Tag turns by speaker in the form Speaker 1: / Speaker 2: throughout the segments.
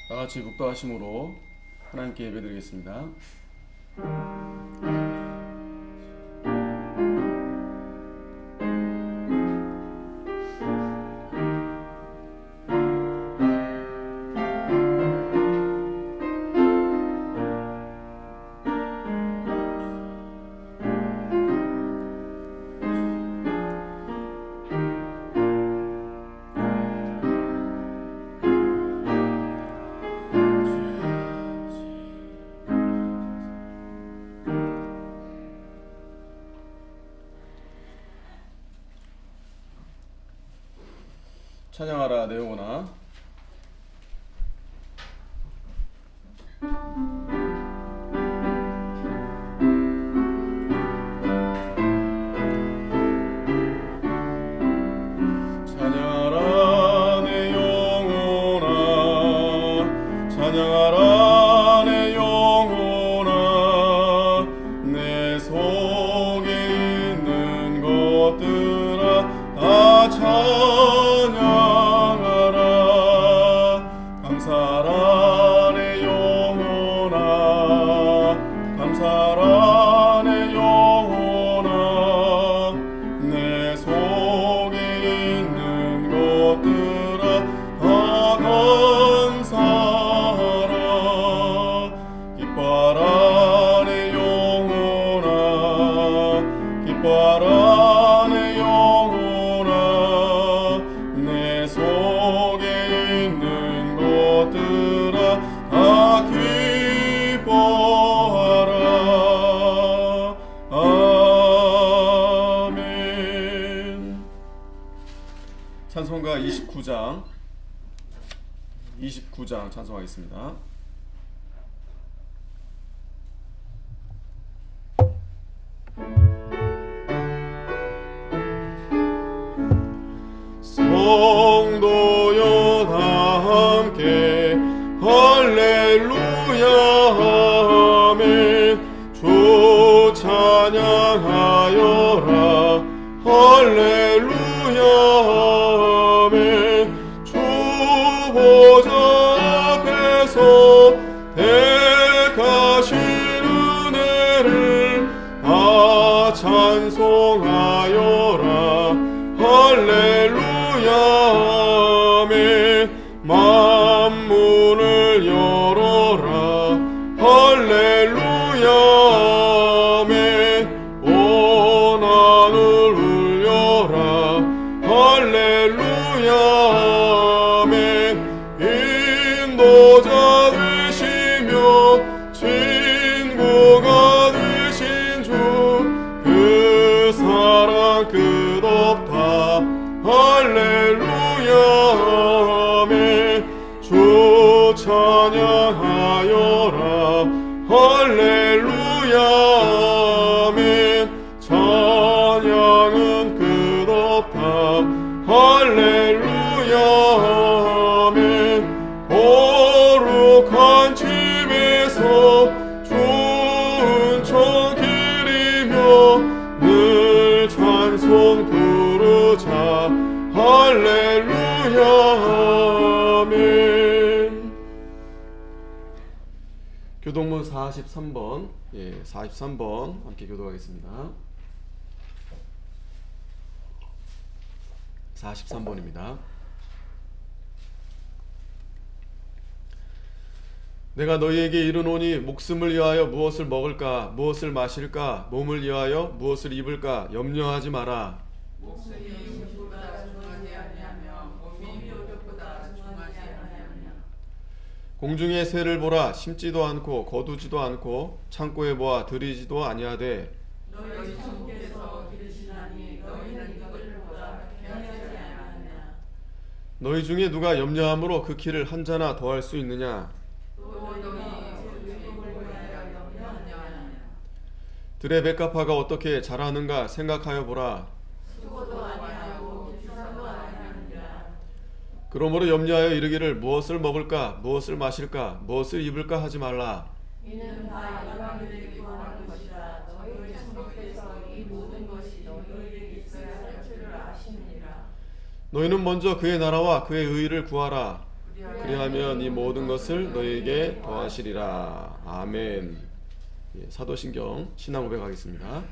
Speaker 1: 다 같이 묵도하심으로 하나님께 예배드리겠습니다. 찬양하라 내 영혼아. 찬양하라 내 영혼아. 찬양하라 내 영혼아. 내 속에 있는 것들아 다 감사하라 내 영혼아. 감사하라 내 영혼아. 내 속에 있는 것들아 다 감사하라. 기뻐하라 내 영혼아. 기뻐하라 내 영혼아. 내 속에 있는 것들아 다 기뻐하라. 아멘. 찬송가 29장 찬송하겠습니다. 성도여 다 함께 할렐루야 아멘. 주 찬양하여라 할렐루야 아멘. 주 보좌 앞에서 택하신 은혜를 다 찬송하여라 할렐루야 아멘. 만문을 열어라 할렐루야 아멘. 온 하늘 울려라 할렐루야 아멘. 인도자 되시며 친구가 되신 주 그 사랑 끝없다 할렐루야 아멘. 주 찬양하여라 할렐루야 아멘. 찬양은 끝없다 할렐루야 아멘. 거룩한 집에서 좋은 청 기리며 늘 찬송 부르자 할렐루야 아멘. 교동문 43번 43번 함께 교도하겠습니다. 43번입니다. 내가 너희에게 이르노니 목숨을 위하여 무엇을 먹을까 무엇을 마실까 몸을 위하여 무엇을 입을까 염려하지 마라.
Speaker 2: 목숨이 음식보다 중하지 아니하며 몸이 의복보다 중하지 아니하며.
Speaker 1: 공중의 새를 보라. 심지도 않고 거두지도 않고 창고에 모아 들이지도 아니하되
Speaker 2: 너희 주께서 기르시나니 너희는 이것보다 귀하지 아니하냐.
Speaker 1: 너희 중에 누가 염려함으로 그 키를 한 자나 더할 수 있느냐. 들의 백합화가 어떻게 자라는가 생각하여 보라. 그러므로 염려하여 이르기를 무엇을 먹을까 무엇을 마실까 무엇을 입을까 하지 말라.
Speaker 2: 이는 다 이방인에게 관한 것이라. 너희 주께서 이 모든 것이 너희에게 있어야 할 줄을 아시느니라.
Speaker 1: 너희는 먼저 그의 나라와 그의 의의를 구하라. 그리하면 이 모든 것을 너희에게 더하시리라. 아멘. 사도신경 신앙 고백하겠습니다.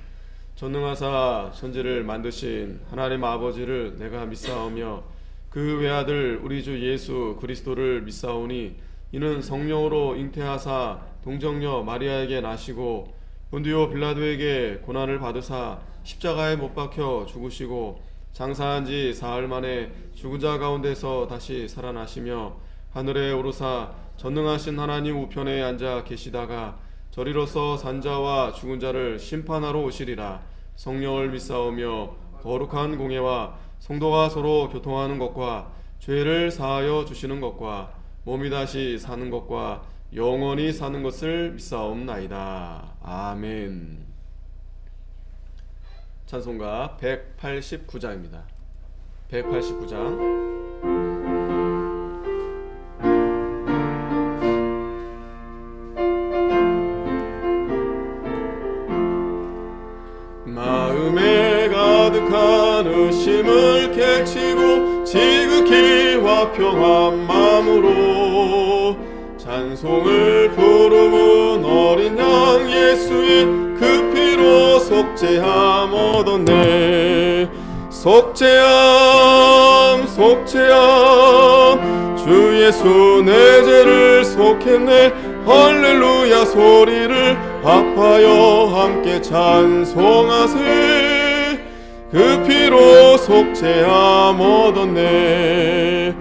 Speaker 1: 전능하사 천지를 만드신 하나님 아버지를 내가 믿사오며 그 외아들 우리 주 예수 그리스도를 믿사오니 이는 성령으로 잉태하사 동정녀 마리아에게 나시고 본디오 빌라도에게 고난을 받으사 십자가에 못 박혀 죽으시고 장사한 지 사흘 만에 죽은 자 가운데서 다시 살아나시며 하늘에 오르사 전능하신 하나님 우편에 앉아 계시다가 저리로서 산자와 죽은 자를 심판하러 오시리라. 성령을 믿사오며 거룩한 공예와 성도가 서로 교통하는 것과 죄를 사하여 주시는 것과 몸이 다시 사는 것과 영원히 사는 것을 믿사옵나이다. 아멘. 찬송가 189장입니다. 189장 마음에 가득한 의심을 깨치고 지극히 화평한 마음으로 찬송을 부르는 어린 양 예수의 그 피로 속죄함 얻었네. 속죄함 속죄함 주 예수 내 죄를 속했네. 할렐루야 소리를 합하여 함께 찬송하세. 그 피로 속죄함 얻었네.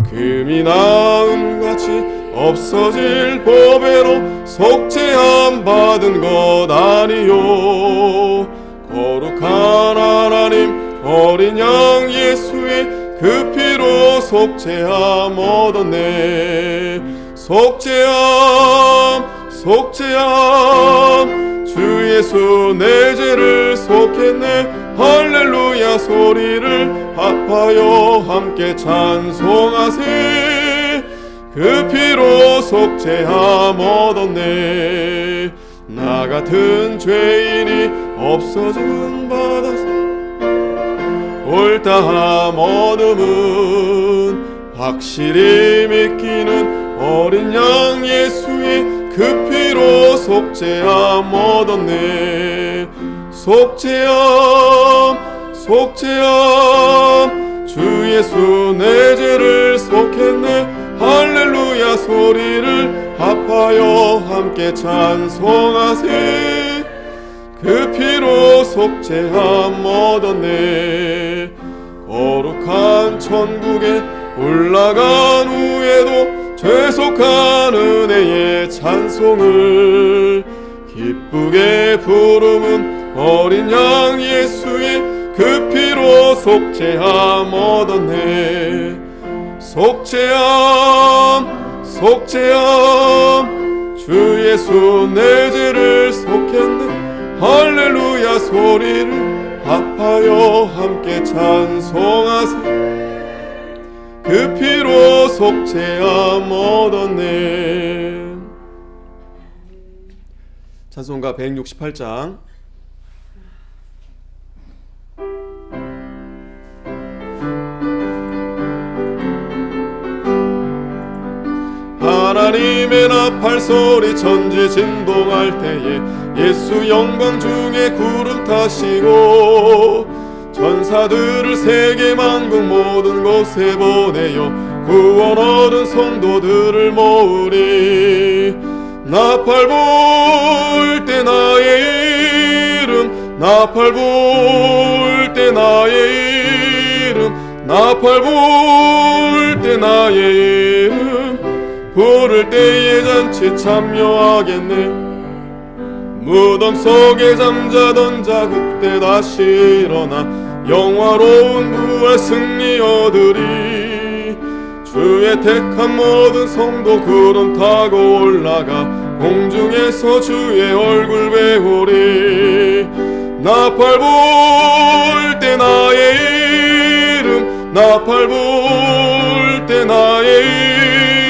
Speaker 1: 금이 나음같이 없어질 보배로 속죄함 받은 것 아니요. 거룩한 하나님 어린 양 예수의 그 피로 속죄함 얻었네. 속죄함 속죄함 주 예수 내 죄를 속했네. 할렐루야 소리를 합하여 함께 찬송하세. 그 피로 속죄함 얻었네. 나 같은 죄인이 없어짐 받아서 옳다함 얻음은 확실히 믿기는 어린 양 예수의 그 피로 속죄함 얻었네. 속죄함 속죄함 주 예수 내 죄를 속했네. 할렐루야 소리를 합하여 함께 찬송하세. 그 피로 속죄함 얻었네. 거룩한 천국에 올라간 후에도 죄속한 은혜의 찬송을 기쁘게 부르는 어린 양 예수의 그 피로 속죄함 얻었네. 속죄함 속죄함 주 예수 내 죄를 속했네. 할렐루야 소리를 합하여 함께 찬송하세. 그 피로 속죄함 얻었네. 찬송가 168장 하나님의 나팔 소리 천지 진동할 때에 예수 영광 중에 구름 타시고 천사들을 세계 만국 모든 곳에 보내어 구원 얻은 성도들을 모으리. 나팔 불 때 나의 이름 나팔 불 때 나의 이름 나팔 불 때 나의 이름 부를 때에 잔치 참여하겠네. 무덤 속에 잠자던 자 그때 다시 일어나 영화로운 부활 승리 얻으리. 주의 택한 모든 성도 구름 타고 올라가 공중에서 주의 얼굴 배우리. 나팔 불 때 나의 이름 나팔 불 때 나의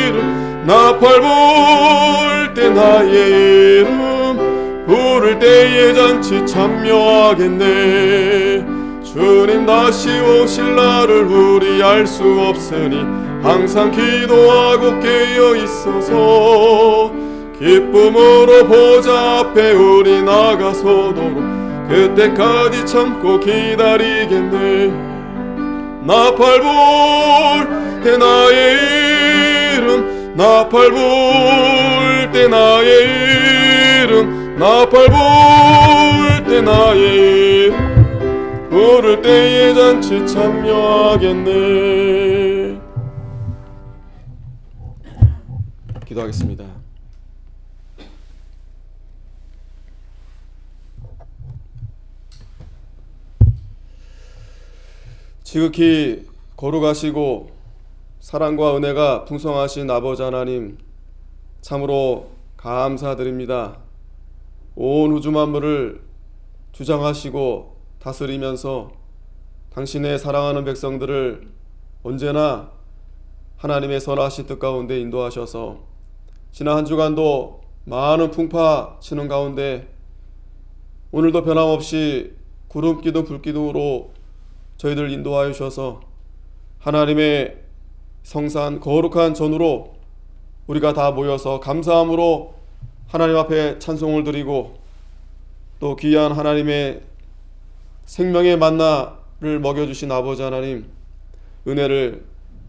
Speaker 1: 이름 나팔 불 때 나의 이름 부를 때에 잔치 참여하겠네. 주님 다시 오실 날을 우리 알 수 없으니 항상 기도하고 깨어 있어서 기쁨으로 보좌 앞에 우리 나가서도록 그때까지 참고 기다리겠네. 나팔 불 때 나의 이름, 나팔 불 때 나의 이름, 나팔 불 때 나의 이름, 부를 때에 잔치 참여하겠네. 기도하겠습니다. 지극히 거룩하시고 사랑과 은혜가 풍성하신 아버지 하나님, 참으로 감사드립니다. 온 우주 만물을 주장하시고 다스리면서 당신의 사랑하는 백성들을 언제나 하나님의 선하신 뜻 가운데 인도하셔서 지난 한 주간도 많은 풍파 치는 가운데 오늘도 변함없이 구름 기둥 불 기둥으로 저희들 인도하여 주셔서 하나님의 성산 거룩한 전으로 우리가 다 모여서 감사함으로 하나님 앞에 찬송을 드리고 또 귀한 하나님의 생명의 만나를 먹여주신 아버지 하나님, 은혜를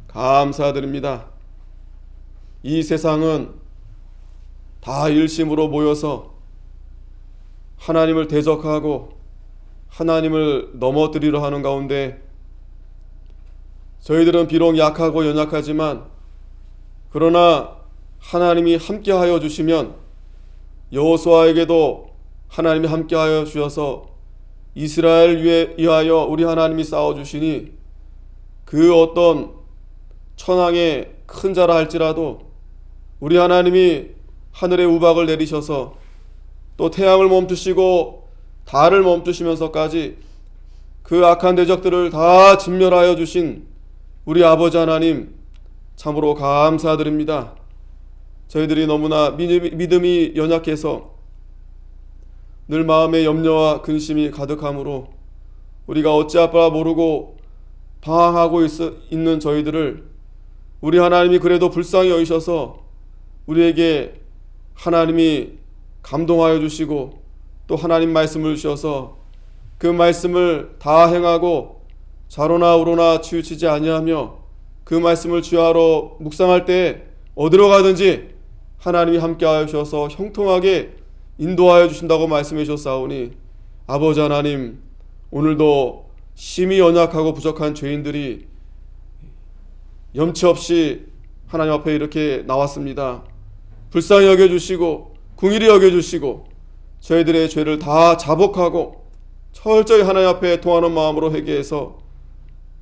Speaker 1: 감사드립니다. 이 세상은 다 일심으로 모여서 하나님을 대적하고 하나님을 넘어뜨리려 하는 가운데 저희들은 비록 약하고 연약하지만 그러나 하나님이 함께하여 주시면 여호수아에게도 하나님이 함께하여 주셔서 이스라엘 위하여 우리 하나님이 싸워주시니 그 어떤 천황의 큰 자라 할지라도 우리 하나님이 하늘의 우박을 내리셔서 또 태양을 멈추시고 달을 멈추시면서까지 그 악한 대적들을 다 진멸하여 주신 우리 아버지 하나님, 참으로 감사드립니다. 저희들이 너무나 믿음이 연약해서 늘 마음에 염려와 근심이 가득하므로 우리가 어찌할 바 모르고 방황하고 있는 저희들을 우리 하나님이 그래도 불쌍히 여기셔서 우리에게 하나님이 감동하여 주시고 또 하나님 말씀을 주셔서 그 말씀을 다 행하고 좌로나 우로나 치우치지 아니하며 그 말씀을 주야로 묵상할 때 어디로 가든지 하나님이 함께하여 주셔서 형통하게 인도하여 주신다고 말씀해 주셨사오니 아버지 하나님, 오늘도 심히 연약하고 부족한 죄인들이 염치 없이 하나님 앞에 이렇게 나왔습니다. 불쌍히 여겨주시고 긍휼히 여겨주시고 저희들의 죄를 다 자복하고 철저히 하나님 앞에 통하는 마음으로 회개해서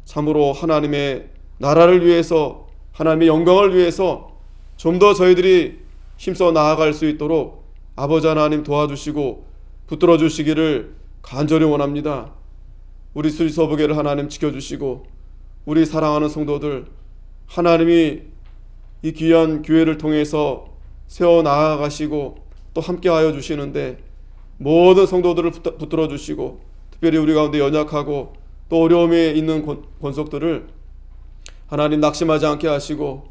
Speaker 1: 참으로 하나님의 나라를 위해서 하나님의 영광을 위해서 좀 더 저희들이 힘써 나아갈 수 있도록 아버지 하나님 도와주시고 붙들어 주시기를 간절히 원합니다. 우리 수지서부계를 하나님 지켜주시고 우리 사랑하는 성도들 하나님이 이 귀한 교회를 통해서 세워 나아가시고 또 함께하여 주시는데 모든 성도들을 붙들어 주시고 특별히 우리 가운데 연약하고 또 어려움에 있는 권속들을 하나님 낙심하지 않게 하시고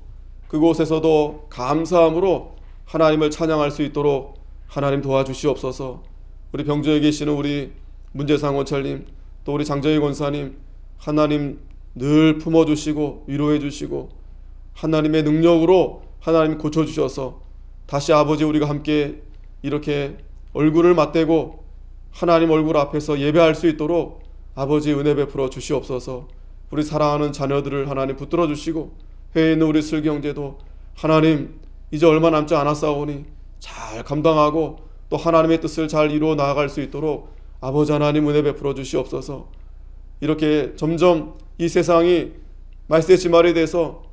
Speaker 1: 그곳에서도 감사함으로 하나님을 찬양할 수 있도록 하나님 도와주시옵소서. 우리 병주에 계시는 우리 문재상 원찰님 또 우리 장정희 권사님 하나님 늘 품어주시고 위로해주시고 하나님의 능력으로 하나님 고쳐주셔서 다시 아버지 우리가 함께 이렇게 얼굴을 맞대고 하나님 얼굴 앞에서 예배할 수 있도록 아버지 은혜 베풀어 주시옵소서. 우리 사랑하는 자녀들을 하나님 붙들어 주시고 해에 있는 우리 슬기 형제도 하나님 이제 얼마 남지 않았사오니 잘 감당하고 또 하나님의 뜻을 잘 이루어 나아갈 수 있도록 아버지 하나님 은혜 베풀어 주시옵소서. 이렇게 점점 이 세상이 말세 지말이 돼서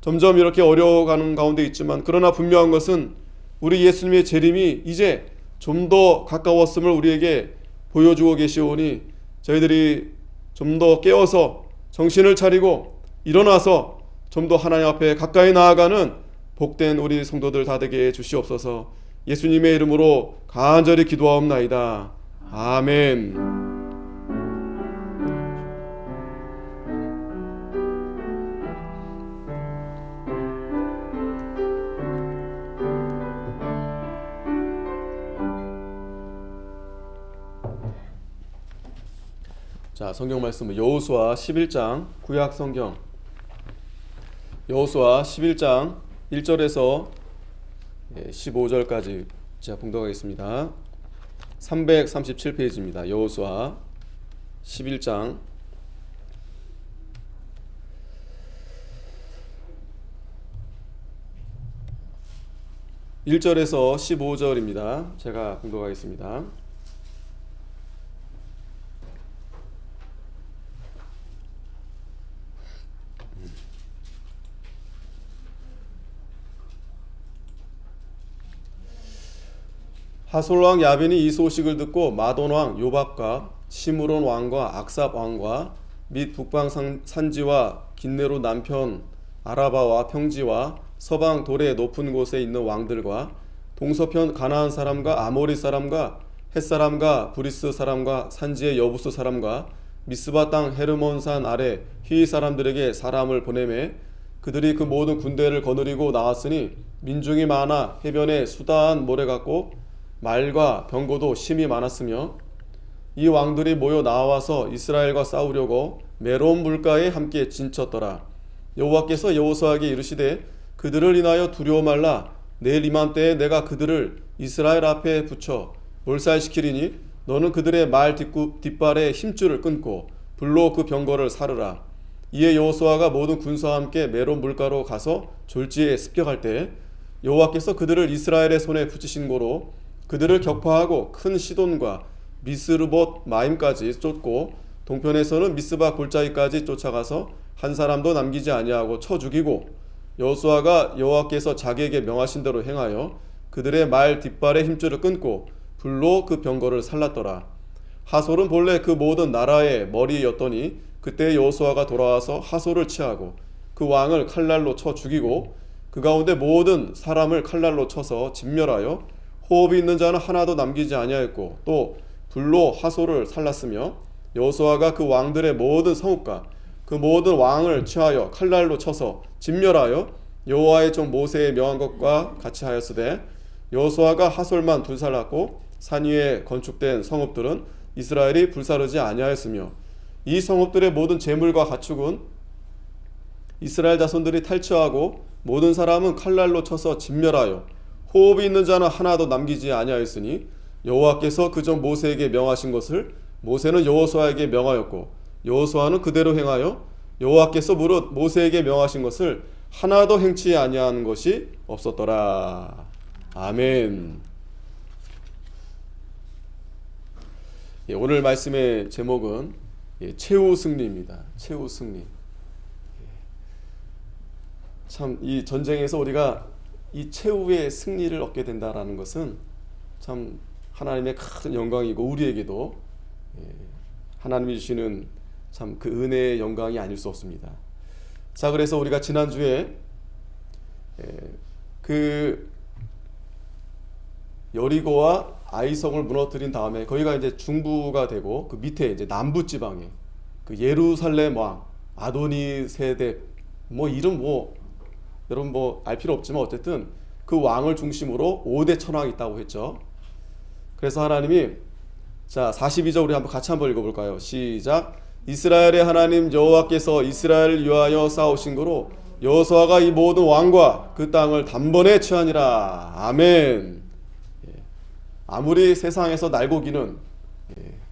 Speaker 1: 점점 이렇게 어려워가는 가운데 있지만 그러나 분명한 것은 우리 예수님의 재림이 이제 좀 더 가까웠음을 우리에게 보여주고 계시오니 저희들이 좀 더 깨어서 정신을 차리고 일어나서 좀 더 하나님 앞에 가까이 나아가는 복된 우리 성도들 다 되게 해 주시옵소서. 예수님의 이름으로 간절히 기도하옵나이다. 아멘. 자, 성경 말씀은 여호수아 11장 구약 성경 여호수아 11장 1절에서 15절까지 제가 봉독하겠습니다. 337페이지입니다. 여호수아 11장 1절에서 15절입니다. 제가 봉독하겠습니다. 하솔 왕 야빈이 이 소식을 듣고 마돈 왕 요밥과 시므론 왕과 악삽 왕과 및 북방 산지와 긴네로 남편 아라바와 평지와 서방 돌의 높은 곳에 있는 왕들과 동서편 가나안 사람과 아모리 사람과 헷 사람과 브리스 사람과 산지의 여부스 사람과 미스바 땅 헤르몬산 아래 히 사람들에게 사람을 보내매 그들이 그 모든 군대를 거느리고 나왔으니 민중이 많아 해변에 수다한 모래 같고 말과 병거도 심히 많았으며 이 왕들이 모여 나와서 이스라엘과 싸우려고 메론 물가에 함께 진쳤더라. 여호와께서 여호수아에게 이르시되 그들을 인하여 두려워 말라. 내일 이맘때에 내가 그들을 이스라엘 앞에 붙여 몰살시키리니 너는 그들의 말 뒷발에 힘줄을 끊고 불로 그 병거를 사르라. 이에 여호수아가 모든 군사와 함께 메론 물가로 가서 졸지에 습격할 때 여호와께서 그들을 이스라엘의 손에 붙이신 고로 그들을 격파하고 큰 시돈과 미스르봇 마임까지 쫓고 동편에서는 미스바 골짜기까지 쫓아가서 한 사람도 남기지 아니하고 쳐 죽이고 여호수아가 여호와께서 자기에게 명하신 대로 행하여 그들의 말 뒷발의 힘줄을 끊고 불로 그 병거를 살랐더라. 하솔은 본래 그 모든 나라의 머리였더니 그때 여호수아가 돌아와서 하솔을 치하고 그 왕을 칼날로 쳐 죽이고 그 가운데 모든 사람을 칼날로 쳐서 진멸하여 호흡이 있는 자는 하나도 남기지 아니하였고 또 불로 하솔을 살랐으며 여호수아가 그 왕들의 모든 성읍과 그 모든 왕을 취하여 칼날로 쳐서 진멸하여 여호와의 종 모세의 명한 것과 같이 하였으되 여호수아가 하솔만 불살랐고 산 위에 건축된 성읍들은 이스라엘이 불사르지 아니하였으며 이 성읍들의 모든 재물과 가축은 이스라엘 자손들이 탈취하고 모든 사람은 칼날로 쳐서 진멸하여 호흡이 있는 자는 하나도 남기지 아니하였으니 여호와께서 그전 모세에게 명하신 것을 모세는 여호수아에게 명하였고 여호수아는 그대로 행하여 여호와께서 무릇 모세에게 명하신 것을 하나도 행치 아니한 것이 없었더라. 아멘. 오늘 말씀의 제목은 최후 승리입니다. 최후 승리. 참 이 전쟁에서 우리가 이 최후의 승리를 얻게 된다라는 것은 참 하나님의 큰 영광이고 우리에게도 하나님이 주시는 참 그 은혜의 영광이 아닐 수 없습니다. 자, 그래서 우리가 지난주에 그 여리고와 아이성을 무너뜨린 다음에 거기가 이제 중부가 되고 그 밑에 이제 남부 지방에 그 예루살렘 왕 아도니 세덱 이름 여러분 알 필요 없지만 어쨌든 그 왕을 중심으로 5대 천왕이 있다고 했죠. 그래서 하나님이 자 42절 우리 같이 한번 읽어볼까요? 시작. 이스라엘의 하나님 여호와께서 이스라엘을 위하여 싸우신 거로 여호수아가 이 모든 왕과 그 땅을 단번에 취하니라. 아멘. 아무리 세상에서 날고기는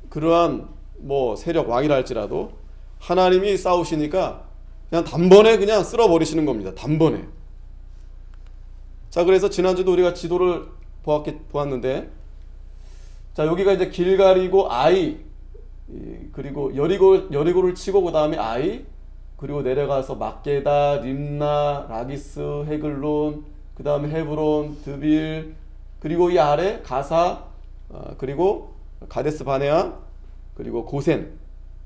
Speaker 1: 그러한 세력 왕이라 할지라도 하나님이 싸우시니까 그냥 단번에 그냥 쓸어버리시는 겁니다. 단번에. 자, 그래서 지난주도 우리가 지도를 보았는데 자, 여기가 이제 길갈이고 아이 그리고 여리고를 치고 그 다음에 아이 그리고 내려가서 막게다, 림나, 라기스, 헤글론, 그 다음에 헤브론, 드빌 그리고 이 아래 가사 그리고 가데스 바네아 그리고 고센.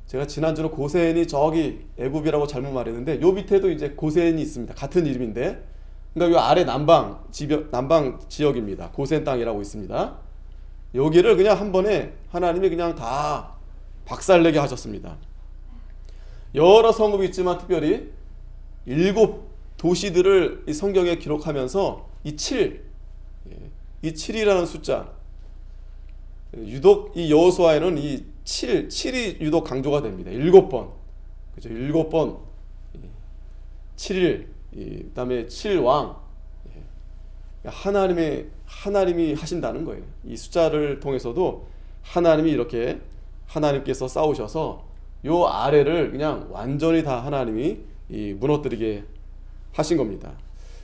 Speaker 1: 제가 지난주는 고센이 저기 애굽이라고 잘못 말했는데 요 밑에도 이제 고센이 있습니다. 같은 이름인데 그러니까 요 아래 남방 지역입니다. 고센 땅이라고 있습니다. 여기를 그냥 한 번에 하나님이 그냥 다 박살내게 하셨습니다. 여러 성읍이 있지만 특별히 7 도시들을 이 성경에 기록하면서 이 7이라는 숫자 유독 이 여호수아에는 이 칠이 유독 강조가 됩니다. 7번. 그죠? 7번. 7일. 그다음에 7왕. 하나님이 하신다는 거예요. 이 숫자를 통해서도 하나님이 이렇게 하나님께서 싸우셔서 요 아래를 그냥 완전히 다 하나님이 무너뜨리게 하신 겁니다.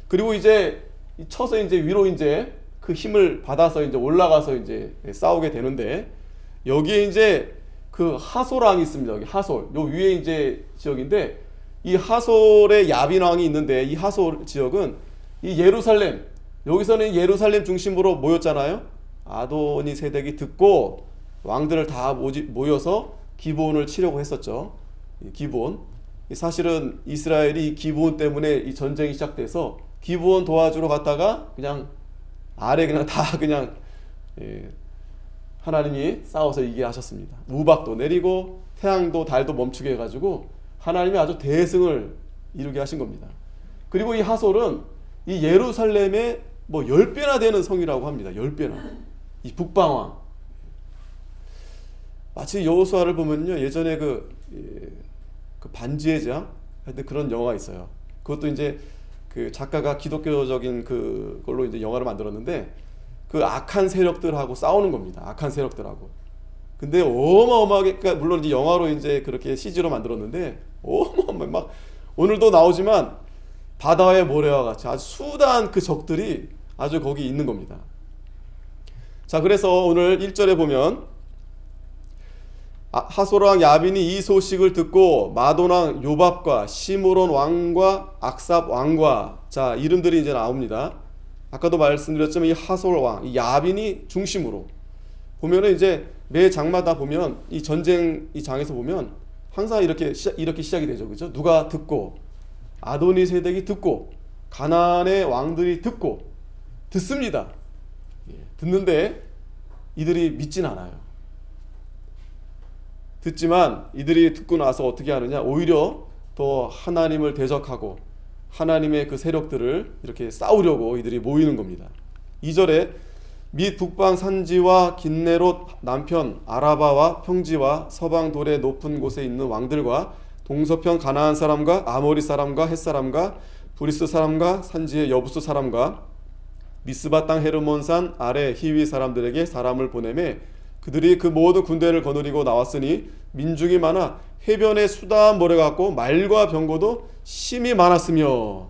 Speaker 1: 그리고 이제 쳐서 이제 위로 이제 그 힘을 받아서 이제 올라가서 이제 싸우게 되는데, 여기에 이제 그 하솔 왕이 있습니다. 여기 하솔, 요 위에 이제 지역인데, 이 하솔의 야빈 왕이 있는데, 이 하솔 지역은 이 예루살렘, 여기서는 예루살렘 중심으로 모였잖아요. 아도니 세덱이 듣고 왕들을 다 모여서 기브온을 치려고 했었죠. 기브온, 사실은 이스라엘이 이 기브온 때문에 이 전쟁이 시작돼서 기브온 도와주러 갔다가 그냥 아래 그냥 다 그냥 하나님이 싸워서 이기게 하셨습니다. 우박도 내리고 태양도 달도 멈추게 해가지고 하나님이 아주 대승을 이루게 하신 겁니다. 그리고 이 하솔은 이 예루살렘의 뭐 10배나 되는 성이라고 합니다. 10배나. 이 북방왕. 마치 여호수아를 보면요, 예전에 그 반지의 제왕 하여튼 그런 영화가 있어요. 그것도 이제 그 작가가 기독교적인 그걸로 이제 영화를 만들었는데, 그 악한 세력들하고 싸우는 겁니다. 악한 세력들하고. 근데 어마어마하게, 그러니까 물론 이제 영화로 이제 그렇게 CG로 만들었는데 어마어마하게 막 오늘도 나오지만 바다의 모래와 같이 아주 수다한 그 적들이 아주 거기 있는 겁니다. 자, 그래서 오늘 1절에 보면 하솔왕 야빈이 이 소식을 듣고 마돈왕 요밥과 시므론 왕과 악삽 왕과, 자, 이름들이 이제 나옵니다. 아까도 말씀드렸지만 이 하솔 왕, 이 야빈이 중심으로 보면은 이제 매 장마다 보면 이 전쟁 이 장에서 보면 항상 이렇게 시작이 되죠. 그죠? 누가 듣고, 아도니 세덱이 듣고, 가나안의 왕들이 듣습니다. 듣는데 이들이 믿진 않아요. 듣지만 이들이 듣고 나서 어떻게 하느냐, 오히려 더 하나님을 대적하고 하나님의 그 세력들을 이렇게 싸우려고 이들이 모이는 겁니다. 2절에 및 북방 산지와 긴네롯 남편 아라바와 평지와 서방 돌의 높은 곳에 있는 왕들과 동서편 가나안 사람과 아모리 사람과 헷 사람과 브리스 사람과 산지의 여부스 사람과 미스바 땅 헤르몬산 아래 히위 사람들에게 사람을 보내매 그들이 그 모든 군대를 거느리고 나왔으니 민중이 많아 해변에 수다한 모래 같고 말과 병거도 심히 많았으며.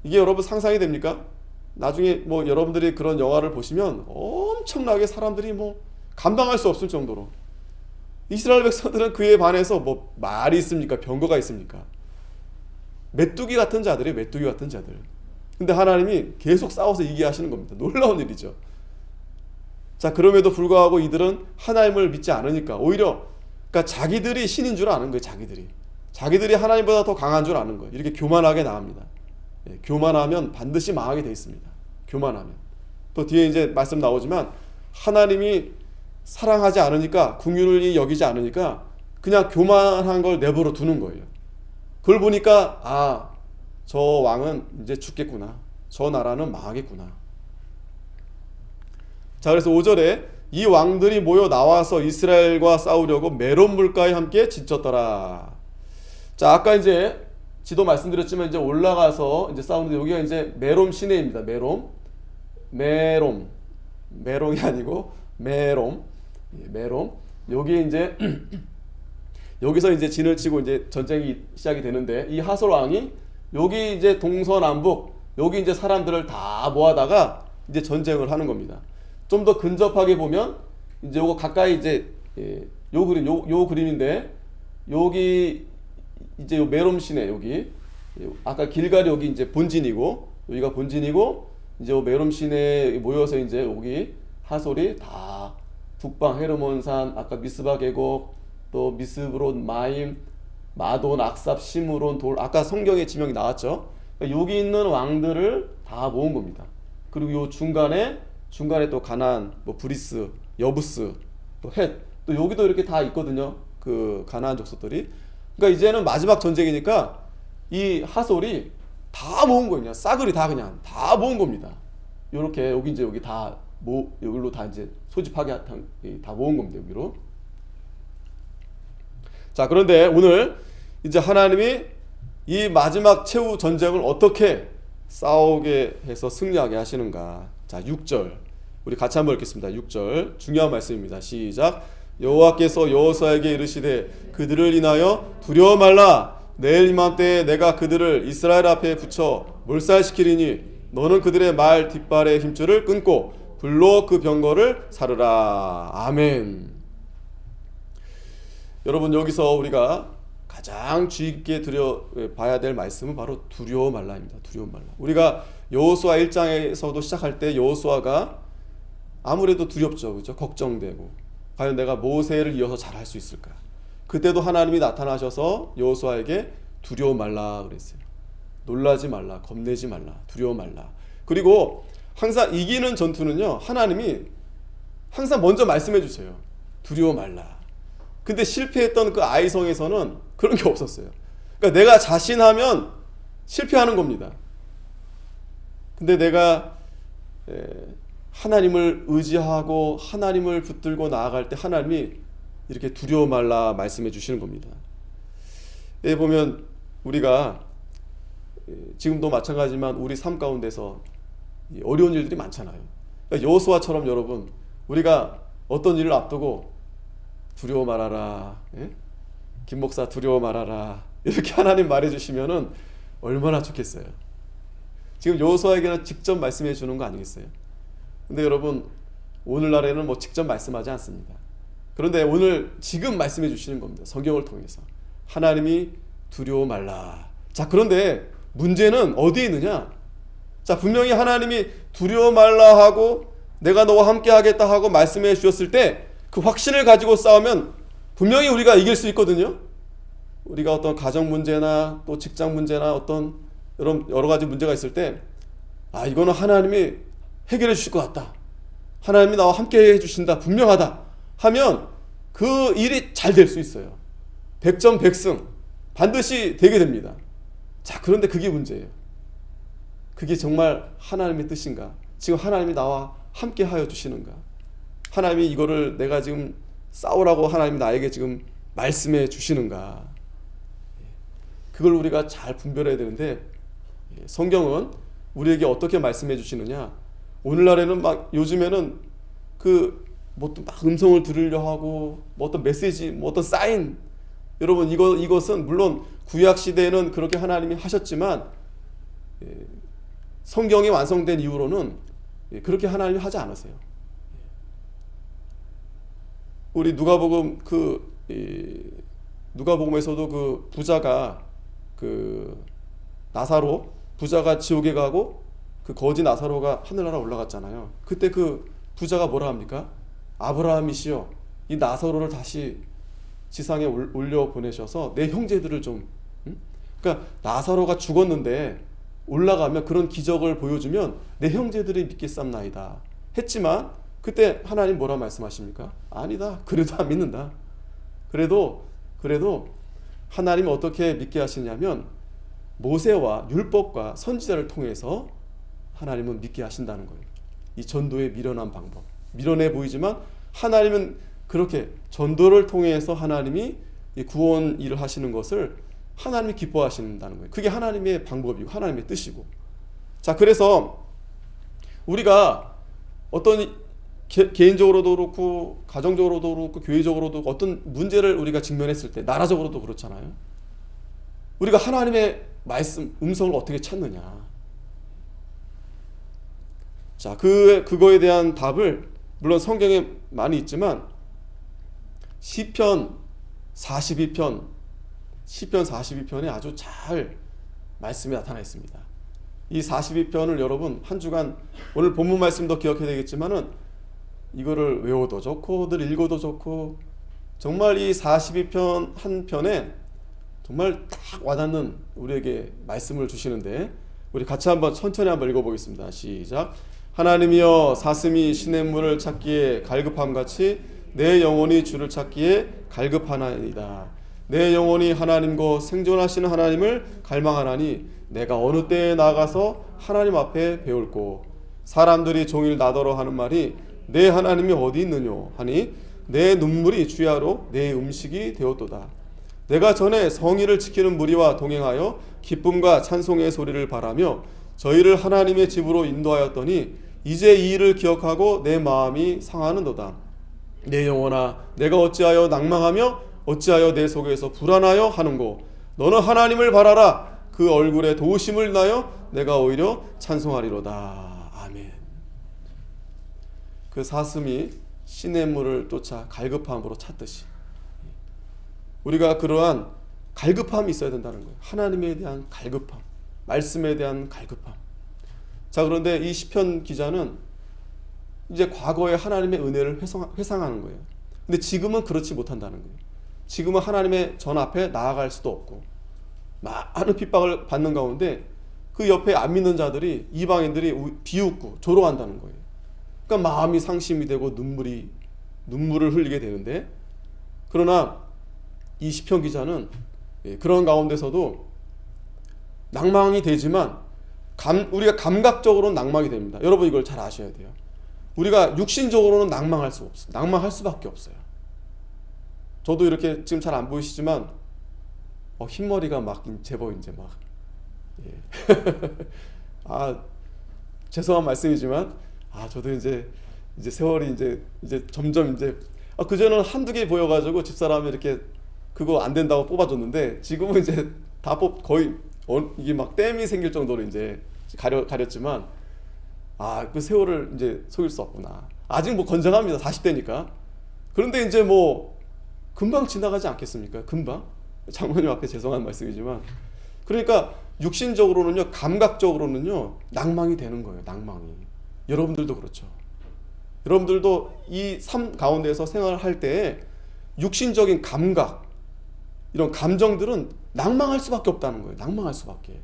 Speaker 1: 이게 여러분 상상이 됩니까? 나중에 뭐 여러분들이 그런 영화를 보시면 엄청나게 사람들이 뭐 감당할 수 없을 정도로, 이스라엘 백성들은 그에 반해서 뭐 말이 있습니까? 병거가 있습니까? 메뚜기 같은 자들이 메뚜기 같은 자들. 근데 하나님이 계속 싸워서 이기게 하시는 겁니다. 놀라운 일이죠. 자, 그럼에도 불구하고 이들은 하나님을 믿지 않으니까 오히려, 그러니까 자기들이 신인 줄 아는 거예요. 자기들이 하나님보다 더 강한 줄 아는 거예요. 이렇게 교만하게 나갑니다. 교만하면 반드시 망하게 돼 있습니다. 교만하면. 또 뒤에 이제 말씀 나오지만 하나님이 사랑하지 않으니까, 긍휼히 여기지 않으니까 그냥 교만한 걸 내버려 두는 거예요. 그걸 보니까 저 왕은 이제 죽겠구나, 저 나라는 망하겠구나. 자, 그래서 5절에 이 왕들이 모여 나와서 이스라엘과 싸우려고 메론 물가에 함께 지쳤더라. 자, 아까 이제 지도 말씀드렸지만 이제 올라가서 이제 싸우는데, 여기가 이제 메롬 시내입니다. 메롬이 아니고 메롬. 여기 이제 여기서 이제 진을 치고 이제 전쟁이 시작이 되는데, 이 하솔 왕이 여기 이제 동서남북 여기 이제 사람들을 다 모아다가 이제 전쟁을 하는 겁니다. 좀 더 근접하게 보면 이제 요거 가까이 이제 요 그림인데, 여기 이제 요 메롬 시내, 여기 아까 길갈이 여기 이제 본진이고, 여기가 본진이고, 이제 요 메롬 시내에 모여서 이제 여기 하솔이 다 북방 헤르몬산, 아까 미스바 계곡, 또 미스브롯 마임, 마돈, 악삽, 시므론, 돌, 아까 성경에 지명이 나왔죠. 그러니까 여기 있는 왕들을 다 모은 겁니다. 그리고 요 중간에 또 가나안, 뭐 브리스, 여부스, 또 헷, 또 여기도 이렇게 다 있거든요. 그 가나안 족속들이. 그러니까 이제는 마지막 전쟁이니까 이 하솔이 다 모은 거예요. 그냥 싸그리 다 그냥 다 모은 겁니다. 요렇게 여기 이제 여기 다 여기로 다 이제 소집하게 다 모은 겁니다. 여기로. 자, 그런데 오늘 이제 하나님이 이 마지막 최후 전쟁을 어떻게 싸우게 해서 승리하게 하시는가. 자, 6절 우리 같이 한번 읽겠습니다. 6절 중요한 말씀입니다. 시작. 여호와께서 여호수아에게 이르시되 그들을 인하여 두려워 말라. 내일 이맘때에 내가 그들을 이스라엘 앞에 붙여 몰살시키리니 너는 그들의 말 뒷발의 힘줄을 끊고 불로 그 병거를 사르라. 아멘. 여러분, 여기서 우리가 가장 주의 깊게 봐야 될 말씀은 바로 두려워 말라입니다. 두려워 말라. 우리가 여호수아 1장에서도 시작할 때 여호수아가 아무래도 두렵죠. 그렇죠? 걱정되고 과연 내가 모세를 이어서 잘할 수 있을까? 그때도 하나님이 나타나셔서 여호수아에게 두려워 말라 그랬어요. 놀라지 말라, 겁내지 말라, 두려워 말라. 그리고 항상 이기는 전투는요, 하나님이 항상 먼저 말씀해 주세요. 두려워 말라. 근데 실패했던 그 아이성에서는 그런 게 없었어요. 그러니까 내가 자신하면 실패하는 겁니다. 근데 내가 하나님을 의지하고 하나님을 붙들고 나아갈 때 하나님이 이렇게 두려워 말라 말씀해 주시는 겁니다. 여기 보면 우리가 지금도 마찬가지지만 우리 삶 가운데서 어려운 일들이 많잖아요. 그러니까 여호수아처럼 여러분, 우리가 어떤 일을 앞두고 두려워 말아라, 김 목사 두려워 말아라, 이렇게 하나님 말해주시면은 얼마나 좋겠어요. 지금 여호수아에게는 직접 말씀해 주는 거 아니겠어요? 근데 여러분, 오늘날에는 뭐 직접 말씀하지 않습니다. 그런데 오늘 지금 말씀해 주시는 겁니다. 성경을 통해서 하나님이 두려워 말라. 자, 그런데 문제는 어디에 있느냐? 자, 분명히 하나님이 두려워 말라 하고 내가 너와 함께 하겠다 하고 말씀해 주셨을 때 그 확신을 가지고 싸우면 분명히 우리가 이길 수 있거든요. 우리가 어떤 가정 문제나 또 직장 문제나 어떤 여러 가지 문제가 있을 때, 아, 이거는 하나님이 해결해 주실 것 같다, 하나님이 나와 함께 해주신다, 분명하다 하면 그 일이 잘 될 수 있어요. 100점 100승 반드시 되게 됩니다. 자, 그런데 그게 문제예요. 그게 정말 하나님의 뜻인가? 지금 하나님이 나와 함께 하여 주시는가? 하나님이 이거를 내가 지금 싸우라고 하나님이 나에게 지금 말씀해 주시는가? 그걸 우리가 잘 분별해야 되는데, 성경은 우리에게 어떻게 말씀해 주시느냐? 오늘날에는 막 요즘에는 뭐 막 음성을 들으려 하고 뭐 어떤 메시지, 뭐 어떤 사인, 여러분 이것은 물론 구약 시대에는 그렇게 하나님이 하셨지만 성경이 완성된 이후로는 그렇게 하나님이 하지 않으세요. 우리 누가복음에서도 그 부자가 나사로 부자가 지옥에 가고 그 거지 나사로가 하늘나라 올라갔잖아요. 그때 그 부자가 뭐라 합니까? 아브라함이시여, 이 나사로를 다시 지상에 올려 보내셔서 내 형제들을 좀, 그러니까 나사로가 죽었는데 올라가면 그런 기적을 보여주면 내 형제들이 믿겠삼나이다 했지만, 그때 하나님 뭐라 말씀하십니까? 아니다, 그래도 안 믿는다. 그래도 하나님이 어떻게 믿게 하시냐면 모세와 율법과 선지자를 통해서 하나님은 믿게 하신다는 거예요. 이 전도의 미련한 방법, 미련해 보이지만 하나님은 그렇게 전도를 통해서 하나님이 구원 일을 하시는 것을 하나님이 기뻐하신다는 거예요. 그게 하나님의 방법이고 하나님의 뜻이고. 자, 그래서 우리가 어떤 개인적으로도 그렇고 가정적으로도 그렇고 교회적으로도 어떤 문제를 우리가 직면했을 때, 나라적으로도 그렇잖아요. 우리가 하나님의 말씀, 음성을 어떻게 찾느냐? 자, 그거에 대한 답을 물론 성경에 많이 있지만 시편 42편에 아주 잘 말씀이 나타나 있습니다. 이 42편을 여러분 한 주간, 오늘 본문 말씀도 기억해야 되겠지만은 이거를 외워도 좋고 늘 읽어도 좋고, 정말 이 42편 한 편에 정말 딱 와닿는 우리에게 말씀을 주시는데, 우리 같이 천천히 한번 읽어보겠습니다. 시작. 하나님이여, 사슴이 시냇물을 찾기에 갈급함같이 내 영혼이 주를 찾기에 갈급하나이다. 내 영혼이 하나님과 생존하시는 하나님을 갈망하나니 내가 어느 때에 나가서 하나님 앞에 배울꼬. 사람들이 종일 나더러 하는 말이 내 하나님이 어디 있느뇨 하니 내 눈물이 주야로 내 음식이 되었도다. 내가 전에 성의를 지키는 무리와 동행하여 기쁨과 찬송의 소리를 바라며 저희를 하나님의 집으로 인도하였더니 이제 이 일을 기억하고 내 마음이 상하는도다. 내 영혼아, 내가 어찌하여 낭망하며 어찌하여 내 속에서 불안하여 하는고. 너는 하나님을 바라라. 그 얼굴에 도우심을 인하여 내가 오히려 찬송하리로다. 아멘. 그 사슴이 시냇물을 쫓아 갈급함으로 찾듯이 우리가 그러한 갈급함이 있어야 된다는 거예요. 하나님에 대한 갈급함, 말씀에 대한 갈급함. 자, 그런데 이 시편 기자는 이제 과거의 하나님의 은혜를 회상하는 거예요. 근데 지금은 그렇지 못한다는 거예요. 지금은 하나님의 전 앞에 나아갈 수도 없고 많은 핍박을 받는 가운데 그 옆에 안 믿는 자들이, 이방인들이 비웃고 조롱한다는 거예요. 그러니까 마음이 상심이 되고 눈물을 흘리게 되는데, 그러나 이 시편 기자는 그런 가운데서도 낭망이 되지만 우리가 감각적으로는 낭망이 됩니다. 여러분 이걸 잘 아셔야 돼요. 우리가 육신적으로는 낭망할 수밖에 없어요. 저도 이렇게 지금 잘 안 보이시지만 흰머리가 막 제법 이제 막 죄송한 말씀이지만 저도 이제 세월이 이제 점점 그전에는 한두 개 보여가지고 집사람이 이렇게 그거 안 된다고 뽑아줬는데 지금은 이제 다 거의 이게 막 땜이 생길 정도로 이제 가렸지만 그 세월을 이제 속일 수 없구나. 아직 뭐 건장합니다. 40대니까. 그런데 이제 뭐 금방 지나가지 않겠습니까? 금방. 장모님 앞에 죄송한 말씀이지만, 그러니까 육신적으로는요, 감각적으로는요 낭망이 되는 거예요. 낭망이. 여러분들도 그렇죠. 여러분들도 이 삶 가운데서 생활할 때 육신적인 감각, 이런 감정들은 낭망할 수밖에 없다는 거예요. 낭망할 수밖에.